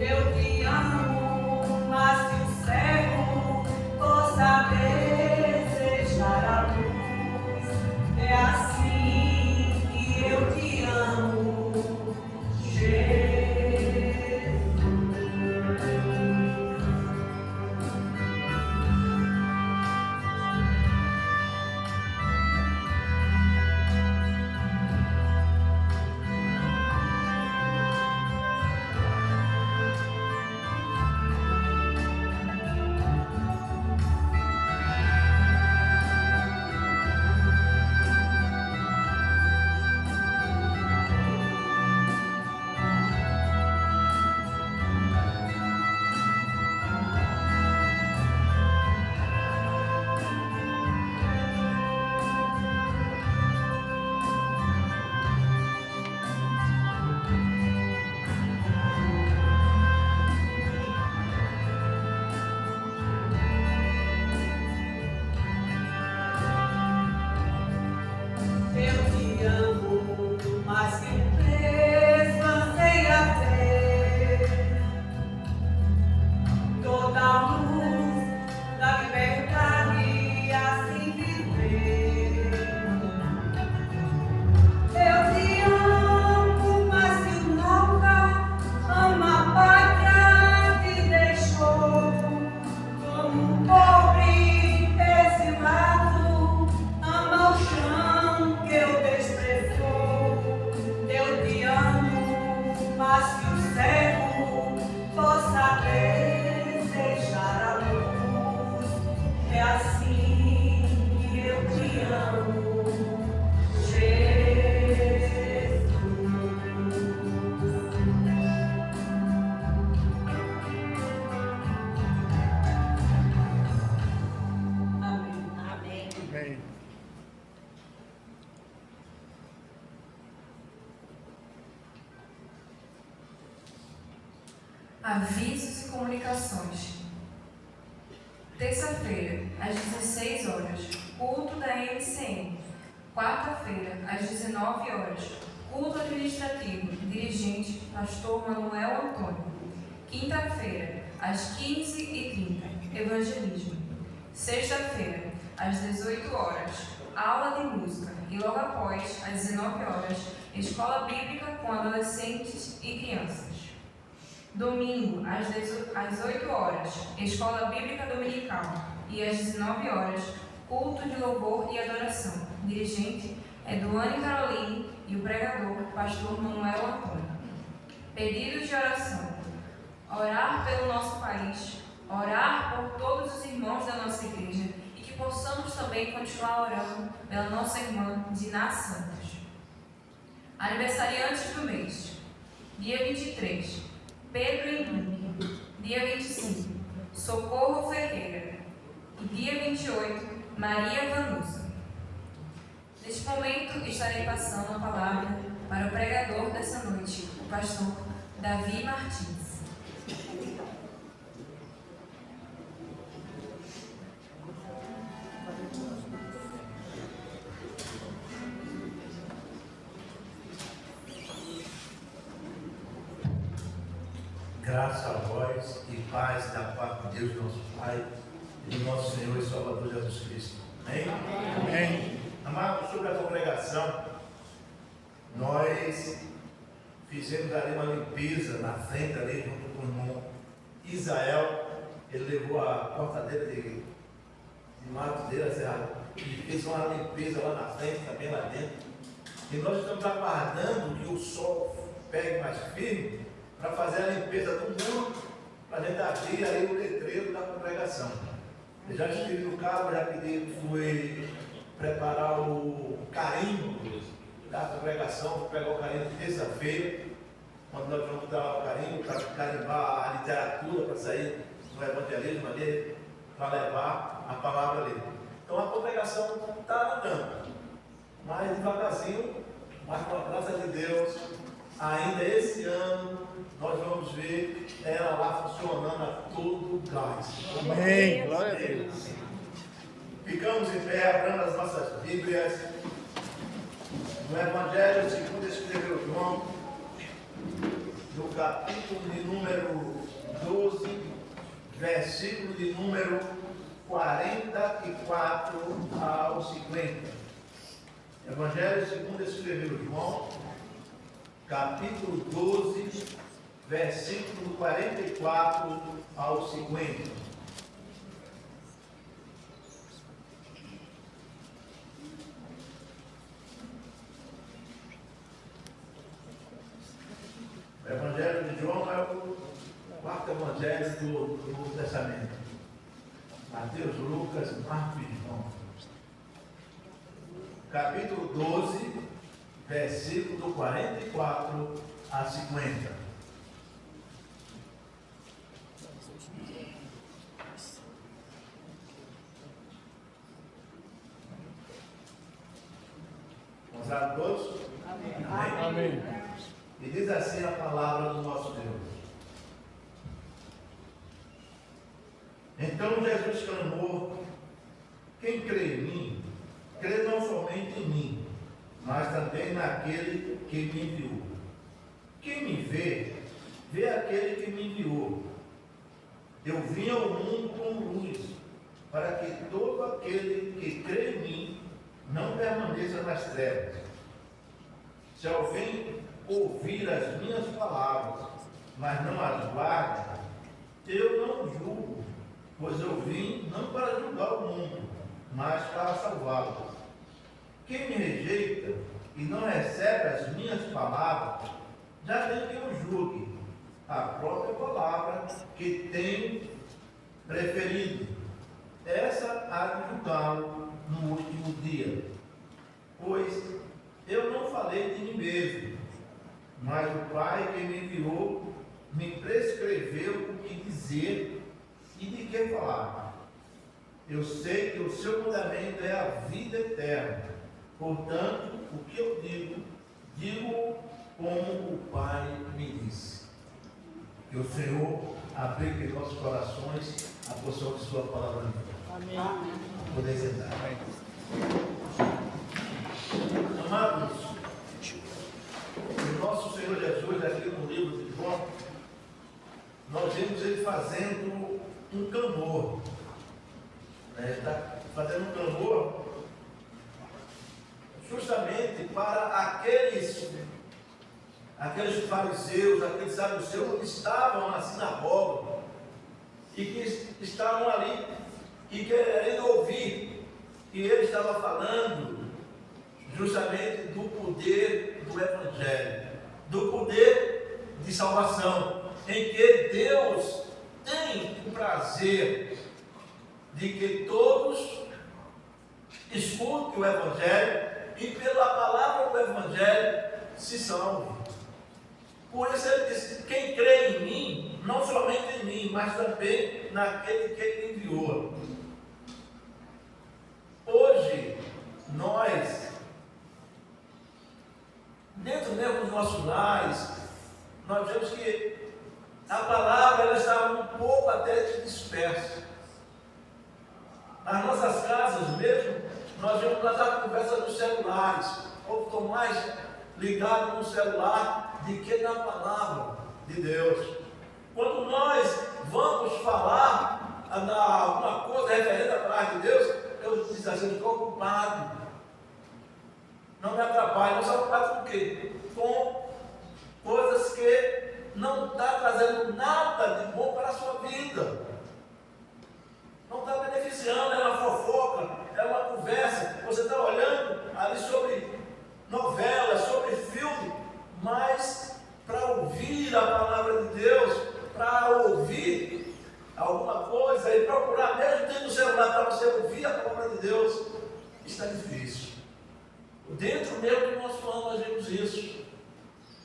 [SPEAKER 4] Eu
[SPEAKER 3] Avisos e comunicações. Terça-feira, às 16 horas, culto da MCM. Quarta-feira, às 19 horas, culto administrativo, dirigente, pastor Manuel Antônio. Quinta-feira, às 15h30, evangelismo. Sexta-feira, às 18 horas, aula de música e logo após, às 19 horas, escola bíblica com adolescentes e crianças. Domingo, às 8 horas, escola bíblica dominical e às 19 horas, culto de louvor e adoração. Dirigente, Eduane Caroline e o pregador, pastor Manuel Antônio. Pedidos de oração. Orar pelo nosso país, orar por todos os irmãos da nossa igreja e que possamos também continuar orando pela nossa irmã Diná Santos. Aniversariantes do mês. Dia 23, Pedro Henrique. Dia 25, Socorro Ferreira. E dia 28, Maria Vanusa. Neste momento, estarei passando a palavra para o pregador dessa noite, o pastor Davi Martins.
[SPEAKER 1] Graça a vós e paz da parte de Deus, nosso Pai, e do nosso Senhor e Salvador Jesus Cristo. Amém? Amém. Amados, sobre a congregação, nós fizemos ali uma limpeza na frente, ali junto com o irmão Israel. Ele levou a cortadeira de mato dele, e fez uma limpeza lá na frente, também lá dentro. E nós estamos aguardando que o sol pegue mais firme para fazer a limpeza do muro, para a gente abrir aí o letreiro da congregação. Eu já estive no carro, já pedi, fui preparar o carimbo da congregação, vou pegar o carimbo terça-feira, quando nós vamos dar o carimbo, para carimbar a literatura, para sair no evangelismo ali, para levar a palavra ali. Então a congregação está andando, mas devagarzinho, mas com a graça de Deus, ainda esse ano, nós vamos ver ela lá funcionando a todo gás.
[SPEAKER 2] Amém. Glória a Deus.
[SPEAKER 1] Ficamos em pé, abrindo as nossas Bíblias, no Evangelho segundo escreveu João, no capítulo de número 12, versículo de número 44 ao 50. Evangelho segundo escreveu João, capítulo 12, versículo 44 ao 50. O Evangelho de João é o quarto evangelho do Novo Testamento. Mateus, Lucas, Marcos e João. Capítulo 12, versículo 44 a 50. Vamos lá todos? Amém. Amém. Amém. E diz assim a palavra do nosso Deus. Então Jesus clamou: quem crê em mim, crê não somente em mim, mas também naquele que me enviou. Quem me vê, vê aquele que me enviou. Eu vim ao mundo como luz, para que todo aquele que crê em mim não permaneça nas trevas. Se alguém ouvir as minhas palavras, mas não as guarda, eu não julgo, pois eu vim não para julgar o mundo, mas para salvá-lo. Quem me rejeita e não recebe as minhas palavras, já tem que eu julgue a própria palavra que tenho preferido. Essa há de julgá-lo no último dia. Pois eu não falei de mim mesmo, mas o Pai que me enviou me prescreveu o que dizer e de que falar. Eu sei que o seu mandamento é a vida eterna. Portanto, o que eu digo, digo como o Pai me disse. Que o Senhor aplique em nossos corações a porção de sua palavra.
[SPEAKER 2] Amém.
[SPEAKER 1] Poder sentar. Amados, o nosso Senhor Jesus, aqui no livro de João, nós vemos ele fazendo um clamor. Ele está fazendo um clamor justamente para aqueles fariseus, aqueles saduceus que estavam na sinagoga e que estavam ali e querendo ouvir. E ele estava falando justamente do poder do Evangelho, do poder de salvação, em que Deus tem o prazer de que todos escutem o Evangelho e pela palavra do Evangelho se salvem. Por isso ele disse: quem crê em mim, não somente em mim, mas também naquele que ele enviou. Hoje, nós, dentro mesmo dos nossos lares, nós vemos que a palavra ela está um pouco até dispersa. Nas nossas casas mesmo, nós vemos a conversa nos celulares, ou estão mais ligados no celular do que na palavra de Deus. Quando nós vamos falar alguma coisa referente à palavra de Deus, eu digo assim: estou ocupado. Não me atrapalhe. Não sou ocupado com o quê? Com coisas que não estão trazendo nada de bom para a sua vida. Não está beneficiando, é uma fofoca, é uma conversa. Você está olhando ali sobre novelas, sobre filme, mas para ouvir a palavra de Deus, para ouvir alguma coisa e procurar mesmo dentro do celular para você ouvir a palavra de Deus, está difícil. Dentro mesmo do nosso ano nós vemos isso.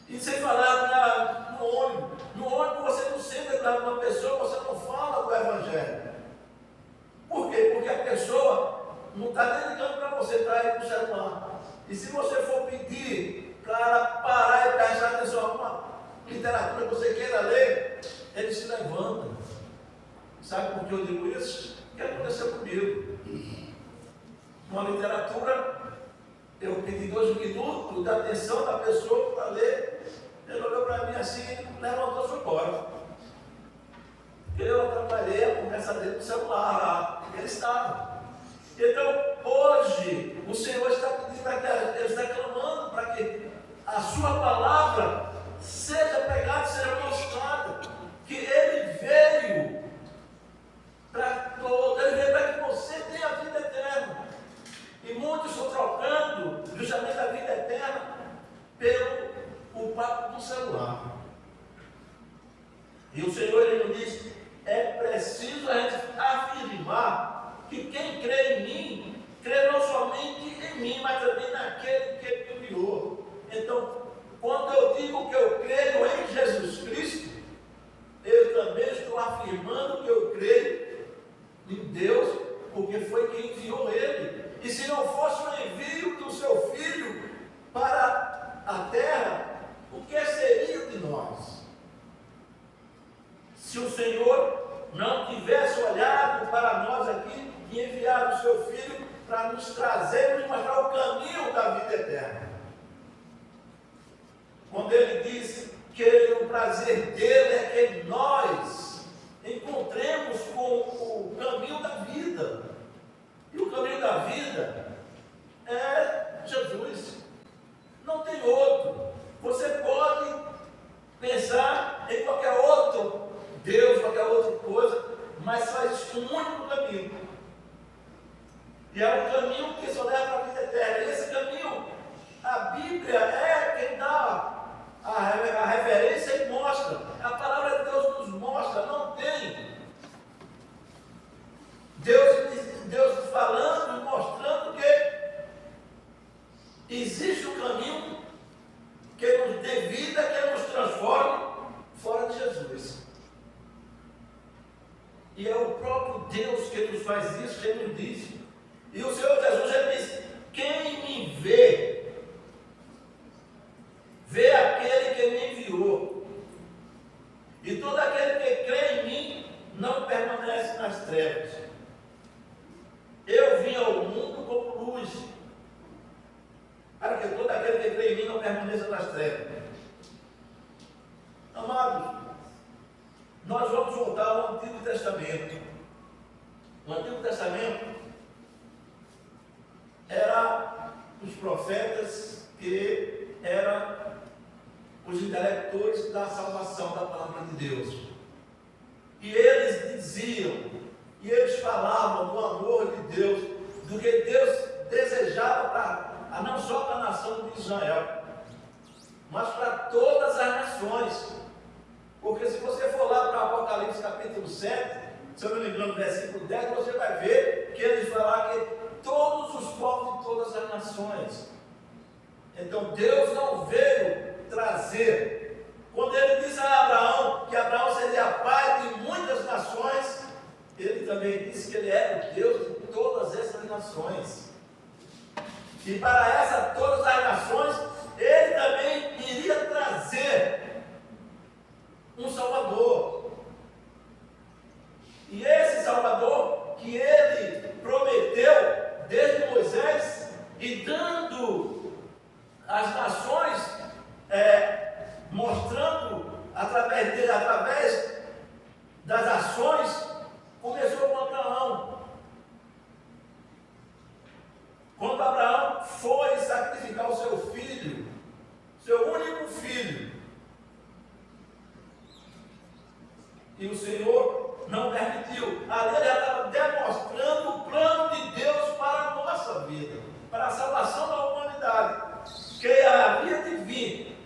[SPEAKER 1] E sem falar no ônibus. No ônibus você não senta com uma pessoa, você não fala do Evangelho. Por quê? Porque a pessoa não está nem ligando para você, está aí no celular. E se você for pedir para parar e prestar atenção a alguma literatura que você queira ler, ele se levanta. Sabe por que eu digo isso? O que aconteceu comigo? Uma literatura, eu pedi 2 minutos da atenção da pessoa para ler, ele olhou para mim assim, levantou e foi embora. Eu atrapalhei a conversa dele no celular lá, ele estava. Então, hoje, o Senhor está pedindo para que, ele está clamando para que a sua palavra seja pregada, seja mostrada, que ele veio para todos, ele veio para que você tenha a vida eterna. E muitos estão trocando justamente a vida eterna pelo papo do celular. E o Senhor, ele nos diz: é preciso a gente afirmar que quem crê em mim, crê não somente em mim, mas também naquele que me enviou. Então, quando eu digo que eu creio em Jesus Cristo, eu também estou afirmando que eu creio em Deus, porque foi quem enviou ele. E se não fosse o envio do seu Filho para a terra, o que seria de nós? Se o Senhor não tivesse olhado para nós aqui e enviado o seu Filho para nos trazer e nos mostrar o caminho da vida eterna. Quando ele disse que o prazer dele é que nós encontremos com o caminho da vida. E o caminho da vida é Jesus. Não tem outro. Você pode pensar em qualquer outro Deus, qualquer outra coisa, mas só existe um único caminho. E é um caminho que só leva para a vida eterna. E esse caminho, a Bíblia é quem dá a referência e mostra. A palavra de Deus nos mostra, não tem. Deus falando e mostrando que existe um caminho que nos dê vida, que nos transforme fora de Jesus. E é o próprio Deus que nos faz isso, que ele nos diz. E o Senhor Jesus, ele diz: quem me vê, vê aquele que me enviou. E todo aquele que crê em mim não permanece nas trevas. Eu vim ao mundo como luz, para que todo aquele que crê em mim não permaneça nas trevas. Amados, nós vamos voltar ao Antigo Testamento. O Antigo Testamento era os profetas que eram os intelectores da salvação da palavra de Deus. E eles diziam, e eles falavam do amor de Deus, do que Deus desejava não só para a nação de Israel, mas para todas as nações. Porque se você for lá para Apocalipse capítulo 7, se eu não me engano, versículo 10, você vai ver que eles falam que todos os povos de todas as nações. Então Deus não veio trazer. Quando ele disse a Abraão que Abraão seria pai de muitas nações, ele também disse que ele era o Deus de todas essas nações. E para todas as nações, ele também iria trazer um Salvador. E esse Salvador que ele prometeu desde Moisés, e dando às nações, mostrando através dele, através das ações, começou com Abraão. Quando Abraão foi sacrificar o seu filho, seu único filho, e o Senhor não permitiu. Ali ele estava demonstrando o plano de Deus para a nossa vida, para a salvação da humanidade, que havia de vir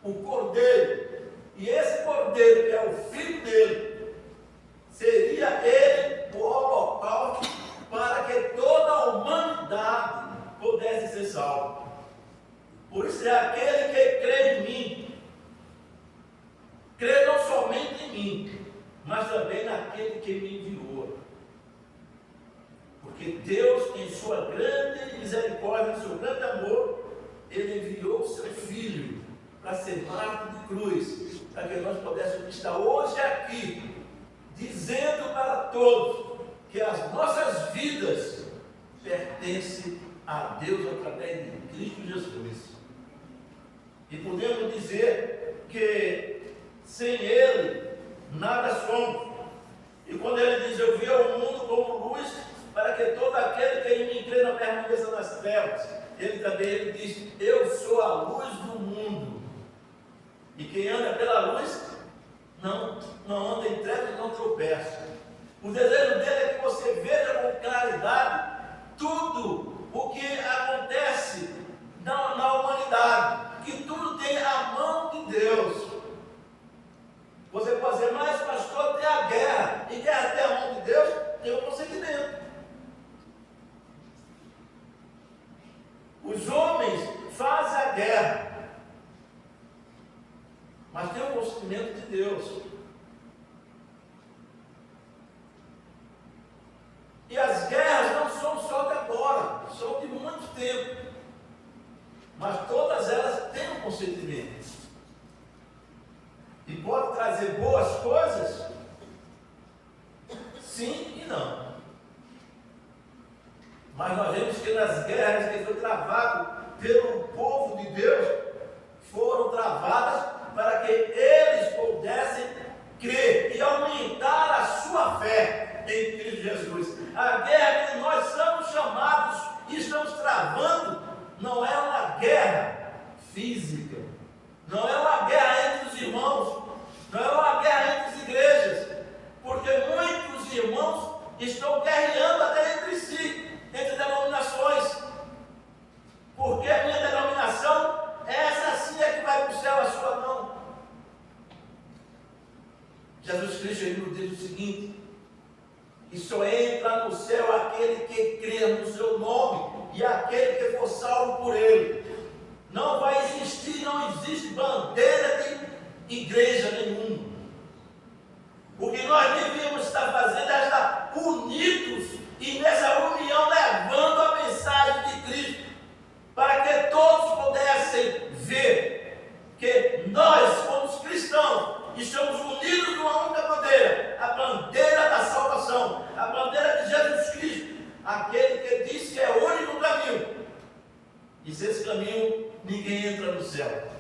[SPEAKER 1] o Cordeiro, e esse Cordeiro, que é o filho dele, seria ele o holocausto para que toda a humanidade pudesse ser salva. Por isso é aquele que crê em mim, crê não somente em mim, mas também naquele que me enviou. Porque Deus, em sua grande misericórdia, em seu grande amor, ele enviou o seu Filho para ser mártir de cruz, para que nós pudéssemos estar hoje aqui, dizendo para todos que as nossas vidas pertencem a Deus através de Cristo Jesus. E podemos dizer que sem Ele nada somos. E quando Ele diz, eu vi o mundo como luz, para que todo aquele que em mim crê não permaneça nas trevas, ele diz, eu sou a luz do mundo. E quem anda pela luz não anda em trevas e não tropeça. O desejo dele é que você veja com claridade tudo o que acontece na humanidade, que tudo tem a mão de Deus. Você pode dizer, mas pastor, tem a guerra, e guerra tem a mão de Deus, tem o procedimento. Os homens fazem a guerra, mas tem o procedimento de Deus. E as guerras não são só de agora, são de muito tempo. Mas todas elas têm um procedimento. E pode trazer boas coisas? Sim e não. Mas nós vemos que nas guerras que foi travado pelo povo de Deus, foram travadas para que eles pudessem crer e aumentar a sua fé em Cristo Jesus. A guerra que nós somos chamados e estamos travando não é uma guerra física, não é uma guerra entre os irmãos, não é uma guerra entre as igrejas, porque muitos irmãos estão guerreando até entre si, entre denominações, porque a minha denominação, essa sim é que vai para o céu, a sua não. Jesus Cristo ele nos diz o seguinte, que só entra no céu aquele que crê no seu nome e aquele que for salvo por ele. Não vai existir, não existe bandeira de igreja nenhuma. O que nós devíamos estar fazendo é estar unidos e nessa união levando a mensagem de Cristo, para que todos pudessem ver que nós, como cristãos, estamos unidos numa única bandeira, a bandeira da salvação, a bandeira de Jesus Cristo, aquele que diz que é o único caminho. E sem esse caminho, ninguém entra no céu.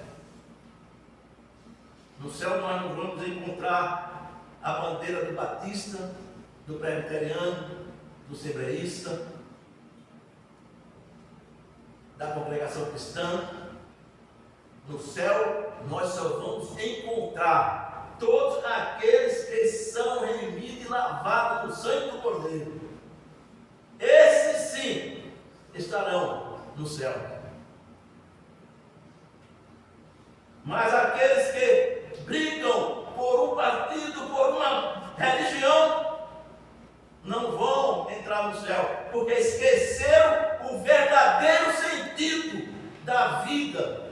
[SPEAKER 1] No céu nós não vamos encontrar a bandeira do batista, do presbiteriano, do sebreísta, da congregação cristã. No céu nós só vamos encontrar todos aqueles que são remidos e lavados no sangue do Cordeiro. Esses sim estarão no céu. Mas aqueles que brigam por um partido, por uma religião, não vão entrar no céu, porque esqueceram o verdadeiro sentido da vida.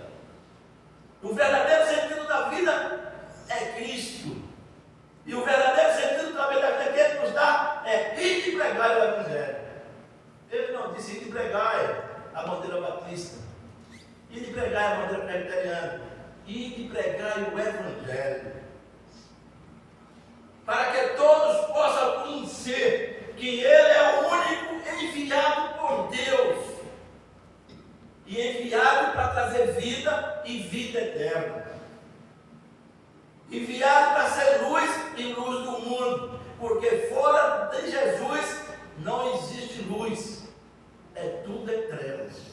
[SPEAKER 1] O verdadeiro sentido da vida é Cristo. E o verdadeiro sentido da vida que Ele nos dá é ir e pregar o Evangelho. Ele não disse ir e pregar a bandeira batista, ir e pregar a bandeira presbiteriana, ir e pregar o Evangelho, para que todos possam conhecer que Ele é o único enviado por Deus, e enviado para trazer vida e vida eterna, enviado para ser luz e luz do mundo, porque fora de Jesus não existe luz, é tudo trevas.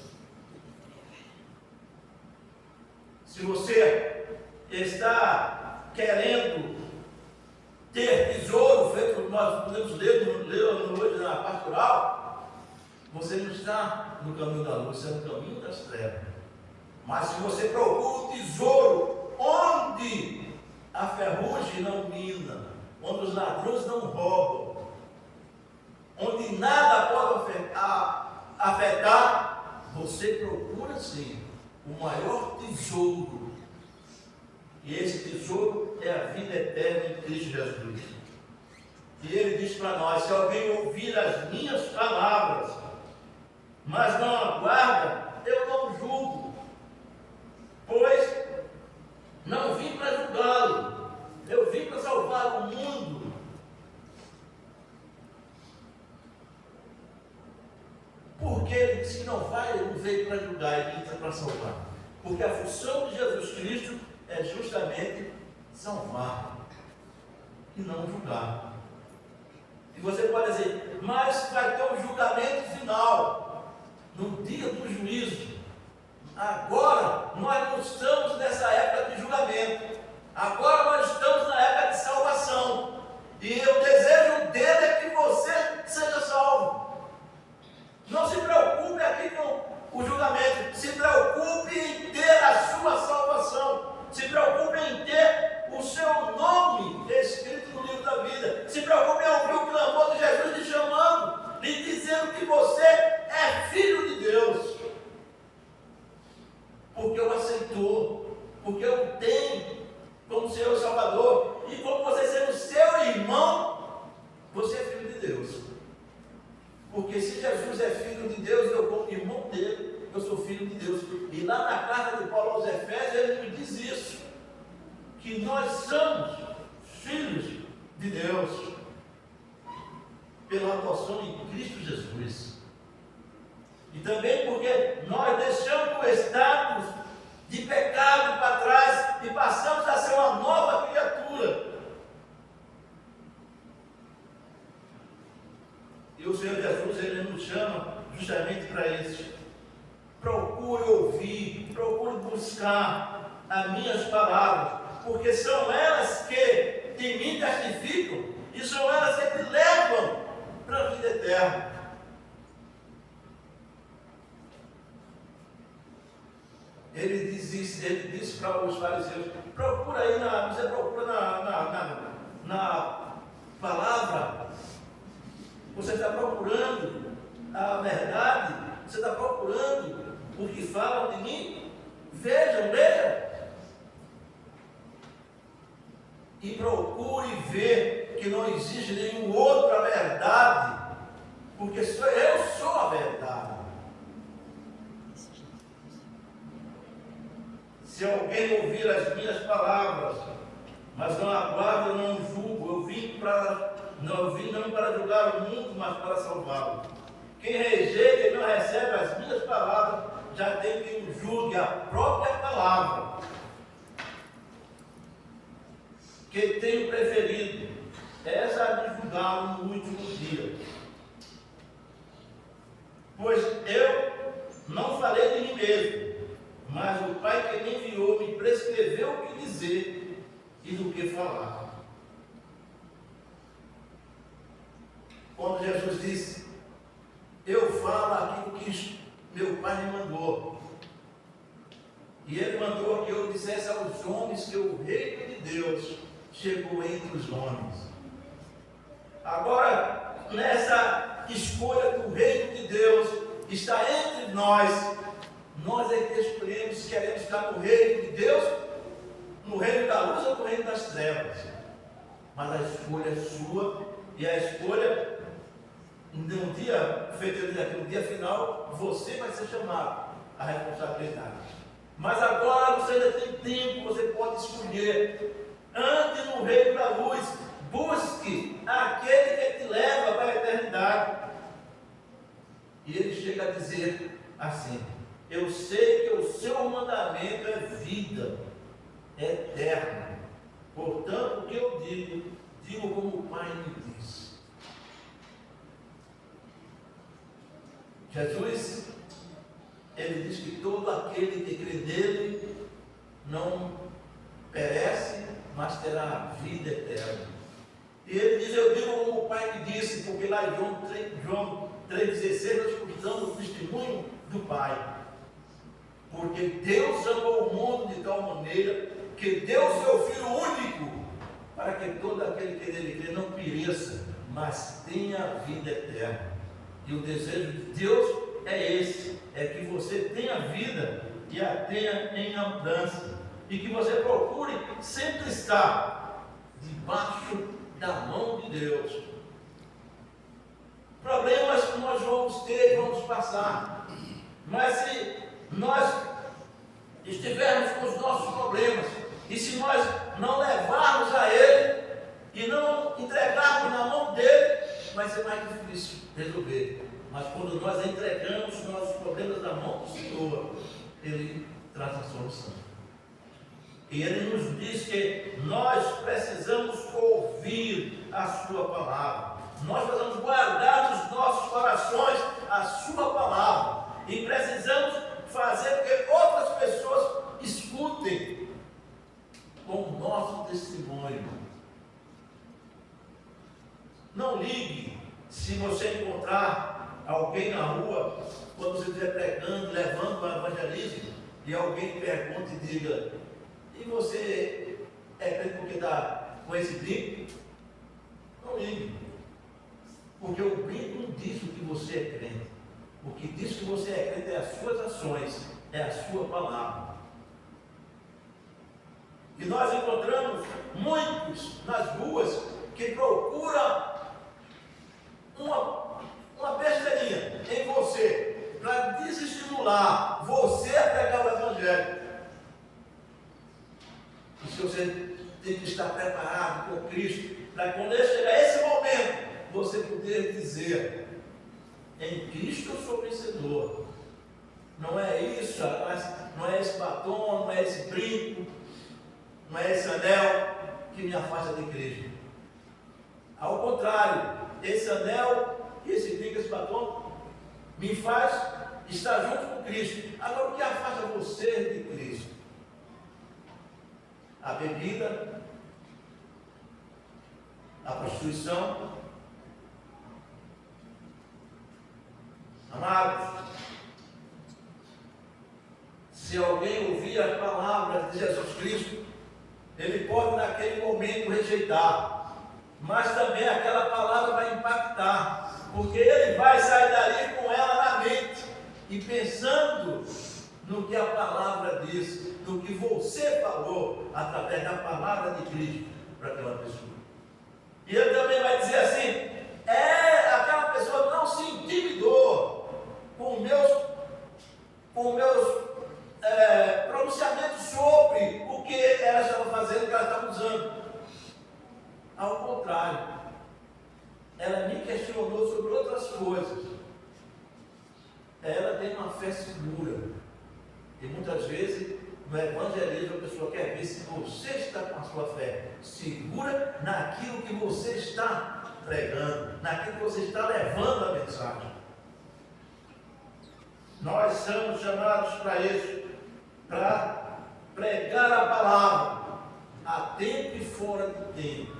[SPEAKER 1] Se você está querendo ter tesouro, feito como nós podemos ler hoje na pastoral, você não está no caminho da luz, você está no caminho das trevas. Mas se você procura um tesouro onde a ferrugem não mina, onde os ladrões não roubam, onde nada pode afetar, você procura sim o maior tesouro. E esse tesouro é a vida eterna em Cristo Jesus. E Ele diz para nós: se alguém ouvir as minhas palavras, mas não aguarda, eu não julgo, pois não vim para julgá-lo, eu vim para salvar o mundo. Porque Ele disse que não veio para julgar, Ele veio para salvar. Porque a função de Jesus Cristo é justamente salvar e não julgar. E você pode dizer, mas vai ter um julgamento final no dia do juízo. Agora nós não estamos nessa época de julgamento, agora nós estamos na época de salvação, e o desejo dele é que você seja salvo. Não se preocupe aqui com o julgamento, se preocupe em ter a sua salvação, se preocupe em ter o seu nome escrito no livro da vida, se preocupe em ouvir o clamor de Jesus te chamando, lhe dizendo que você é filho de Deus, porque o aceitou, porque o tem como Senhor e Salvador, e como você sendo seu irmão, você é filho de Deus. Porque se Jesus é filho de Deus, eu como irmão dele, eu sou filho de Deus. E lá na carta de Paulo aos Efésios, ele nos diz isso, que nós somos filhos de Deus, pela adoção em Cristo Jesus. E também porque nós deixamos o status de pecado para trás e passamos a ser uma nova criatura. E o Senhor Jesus, Ele nos chama justamente para isso. Procure ouvir, procure buscar as minhas palavras, porque são elas que de mim testificam e são elas que te levam para a vida eterna. Ele diz para os fariseus: procura aí, você procura na palavra, você está procurando a verdade, você está procurando o que falam de mim? Vejam, leiam. E procure ver que não existe nenhuma outra verdade, porque eu sou a verdade. Se alguém ouvir as minhas palavras, mas não aguardo, não julgo. Eu vim não para julgar o mundo, mas para salvá-lo. Quem rejeita e não recebe as minhas palavras, já tem quem o julgue a própria palavra que tenho preferido. Essa é de julgá-lo no último dia. Pois eu não falei de mim mesmo, mas o Pai que me enviou me prescreveu o que dizer e do que falar. Quando Jesus disse, eu falo aquilo que meu Pai me mandou. E Ele mandou que eu dissesse aos homens que o reino de Deus chegou entre os homens. Agora, nessa escolha do reino de Deus está entre nós, nós é que escolhemos se queremos estar no reino de Deus, no reino da luz ou no reino das trevas. Mas a escolha é sua, e a escolha, no dia final, você vai ser chamado à responsabilidade. Mas agora você ainda tem tempo, você pode escolher. Ande no reino da luz, busque aquele que te leva para a eternidade. E ele chega a dizer assim, eu sei que o seu mandamento é vida eterna. Portanto, o que eu digo como o Pai me diz. Jesus, ele diz que todo aquele que crê nele não perece, mas terá a vida eterna. E ele diz, eu digo como o Pai me disse, porque lá em João 3,16 nós escutamos o testemunho do Pai. Porque Deus amou o mundo de tal maneira que deu o seu Filho único, para que todo aquele que nele crê não pereça, mas tenha a vida eterna. E o desejo de Deus é esse, é que você tenha vida e a tenha em abundância. E que você procure sempre estar debaixo da mão de Deus. Problemas que nós vamos ter, vamos passar. Mas se nós estivermos com os nossos problemas, e se nós não levarmos a Ele, e não entregarmos na mão dele, vai ser mais difícil resolver. Mas quando nós entregamos os nossos problemas na mão do Senhor, Ele traz a solução. E Ele nos diz que nós precisamos ouvir a Sua palavra. Nós precisamos guardar nos nossos corações a Sua palavra. E precisamos fazer com que outras pessoas escutem com o nosso testemunho. Não ligue se você encontrar alguém na rua, quando você estiver pregando, levando o evangelismo, e alguém pergunta e diga, e você é crente porque está com esse brinco? Não ligue. Porque o brinco não diz o que você é crente. O que diz que você é crente é as suas ações, é a sua palavra. E nós encontramos muitos nas ruas que procuram uma besteirinha em você, para desestimular você a pregar o Evangelho. E se você tem que estar preparado com Cristo, para quando chegar esse momento, você poder dizer, em Cristo eu sou vencedor. Não é isso, não é esse batom, não é esse brinco, não é esse anel que me afasta de Cristo. Ao contrário, esse anel, esse brinco, esse batom, me faz estar junto com Cristo. Agora, o que afasta você de Cristo? A bebida, a prostituição. Amados, se alguém ouvir as palavras de Jesus Cristo, ele pode naquele momento rejeitar, mas também aquela palavra vai impactar, porque ele vai sair dali com ela na mente, e pensando no que a palavra diz, no que você falou, através da palavra de Cristo, para aquela pessoa. E ele também vai dizer assim, aquela pessoa não se intimidou com meus pronunciamentos sobre o que ela estava fazendo, o que ela estava usando. Ao contrário, ela me questionou sobre outras coisas. Ela tem uma fé segura. E muitas vezes, no evangelismo, a pessoa quer ver se você está com a sua fé segura naquilo que você está pregando, naquilo que você está levando a mensagem. Nós somos chamados para isso, para pregar a palavra, a tempo e fora de tempo.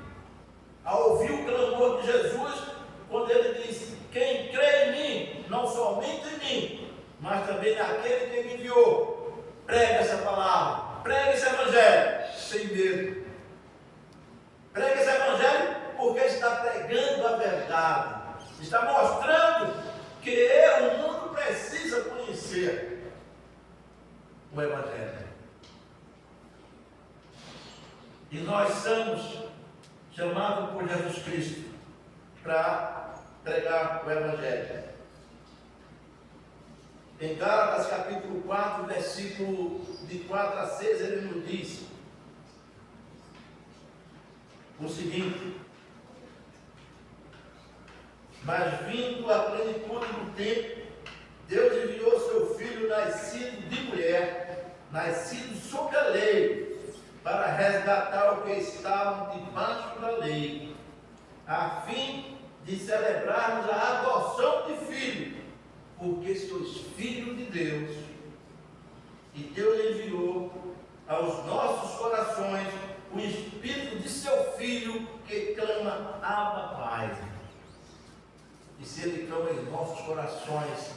[SPEAKER 1] A ouvir o clamor de Jesus, quando ele disse: quem crê em mim, não somente em mim, mas também naquele que me enviou, prega essa palavra, prega esse evangelho, sem medo. Prega esse evangelho porque está pregando a verdade, está mostrando que o mundo precisa conhecer o evangelho. E nós somos chamados por Jesus Cristo para pregar o evangelho. Em Gálatas capítulo 4, versículo de 4 a 6, ele nos diz o seguinte: mas vindo a plenitude do tempo, Deus enviou seu Filho, nascido de mulher, nascido sob a lei, para resgatar o que estavam debaixo da lei, a fim de celebrarmos a adoção de filho, porque sois filhos de Deus. E Deus enviou aos nossos corações o Espírito de seu Filho, que clama: Abba, Pai. E se Ele clama em nossos corações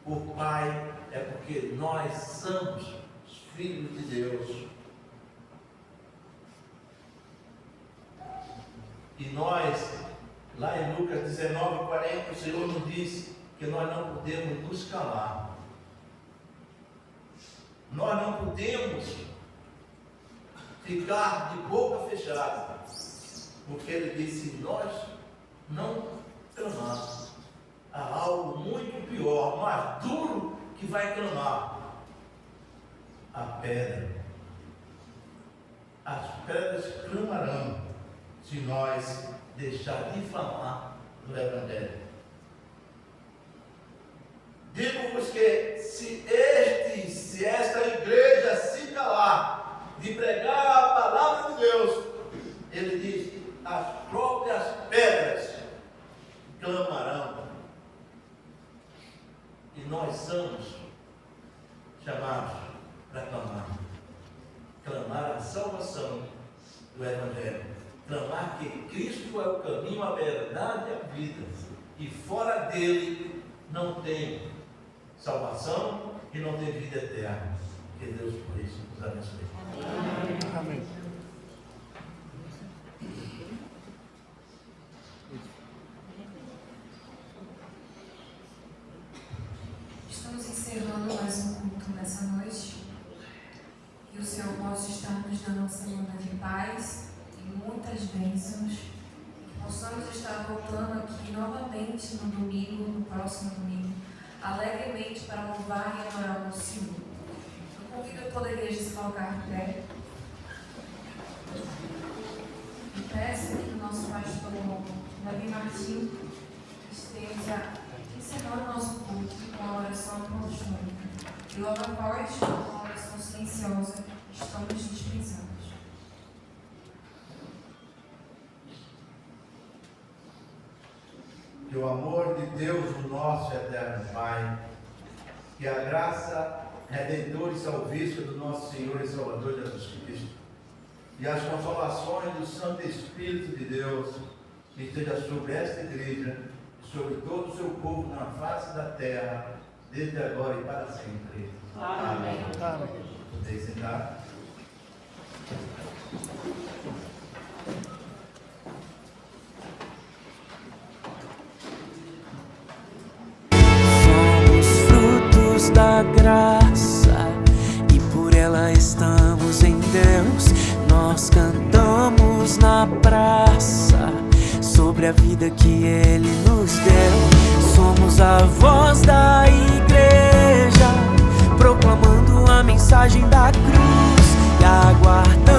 [SPEAKER 1] por Pai, é porque nós somos os filhos de Deus. E nós, lá em Lucas 19:40, o Senhor nos disse que nós não podemos nos calar. Nós não podemos ficar de boca fechada, porque Ele disse: se nós não clamarmos, há algo muito pior, mais duro, que vai clamar: a pedra. As pedras clamarão se nós deixar de falar do Evangelho. Digo-vos que se esta igreja se calar de pregar a palavra de Deus, ele diz: as próprias pedras clamarão. E nós somos chamados para clamar. Clamar a salvação do Evangelho. Clamar que Cristo é o caminho, a verdade e a vida. E fora dele não tem salvação e não tem vida eterna. Que Deus por isso nos abençoe. Amém. Amém.
[SPEAKER 3] Estamos encerrando mais um culto nessa noite. Que o Senhor possa estar nos dando uma semana de paz e muitas bênçãos. Que possamos estar voltando aqui novamente no domingo, no próximo domingo, alegremente para louvar e adorar o Senhor. Eu convido toda a igreja a se colocar de pé. E peço que o nosso pastor Davi Martins esteja encerrando o nosso culto com a oração apostólica. E logo após, com a oração silenciosa, estamos dispensando.
[SPEAKER 1] Que o amor de Deus, o nosso eterno Pai, que a graça redentora e salvífica do nosso Senhor e Salvador Jesus Cristo, e as consolações do Santo Espírito de Deus, esteja sobre esta igreja, sobre todo o seu povo na face da terra, desde agora e para sempre. Amém. Amém. Podem sentar.
[SPEAKER 6] Da graça e por ela estamos em Deus. Nós cantamos na praça sobre a vida que Ele nos deu. Somos a voz da igreja proclamando a mensagem da cruz e aguardando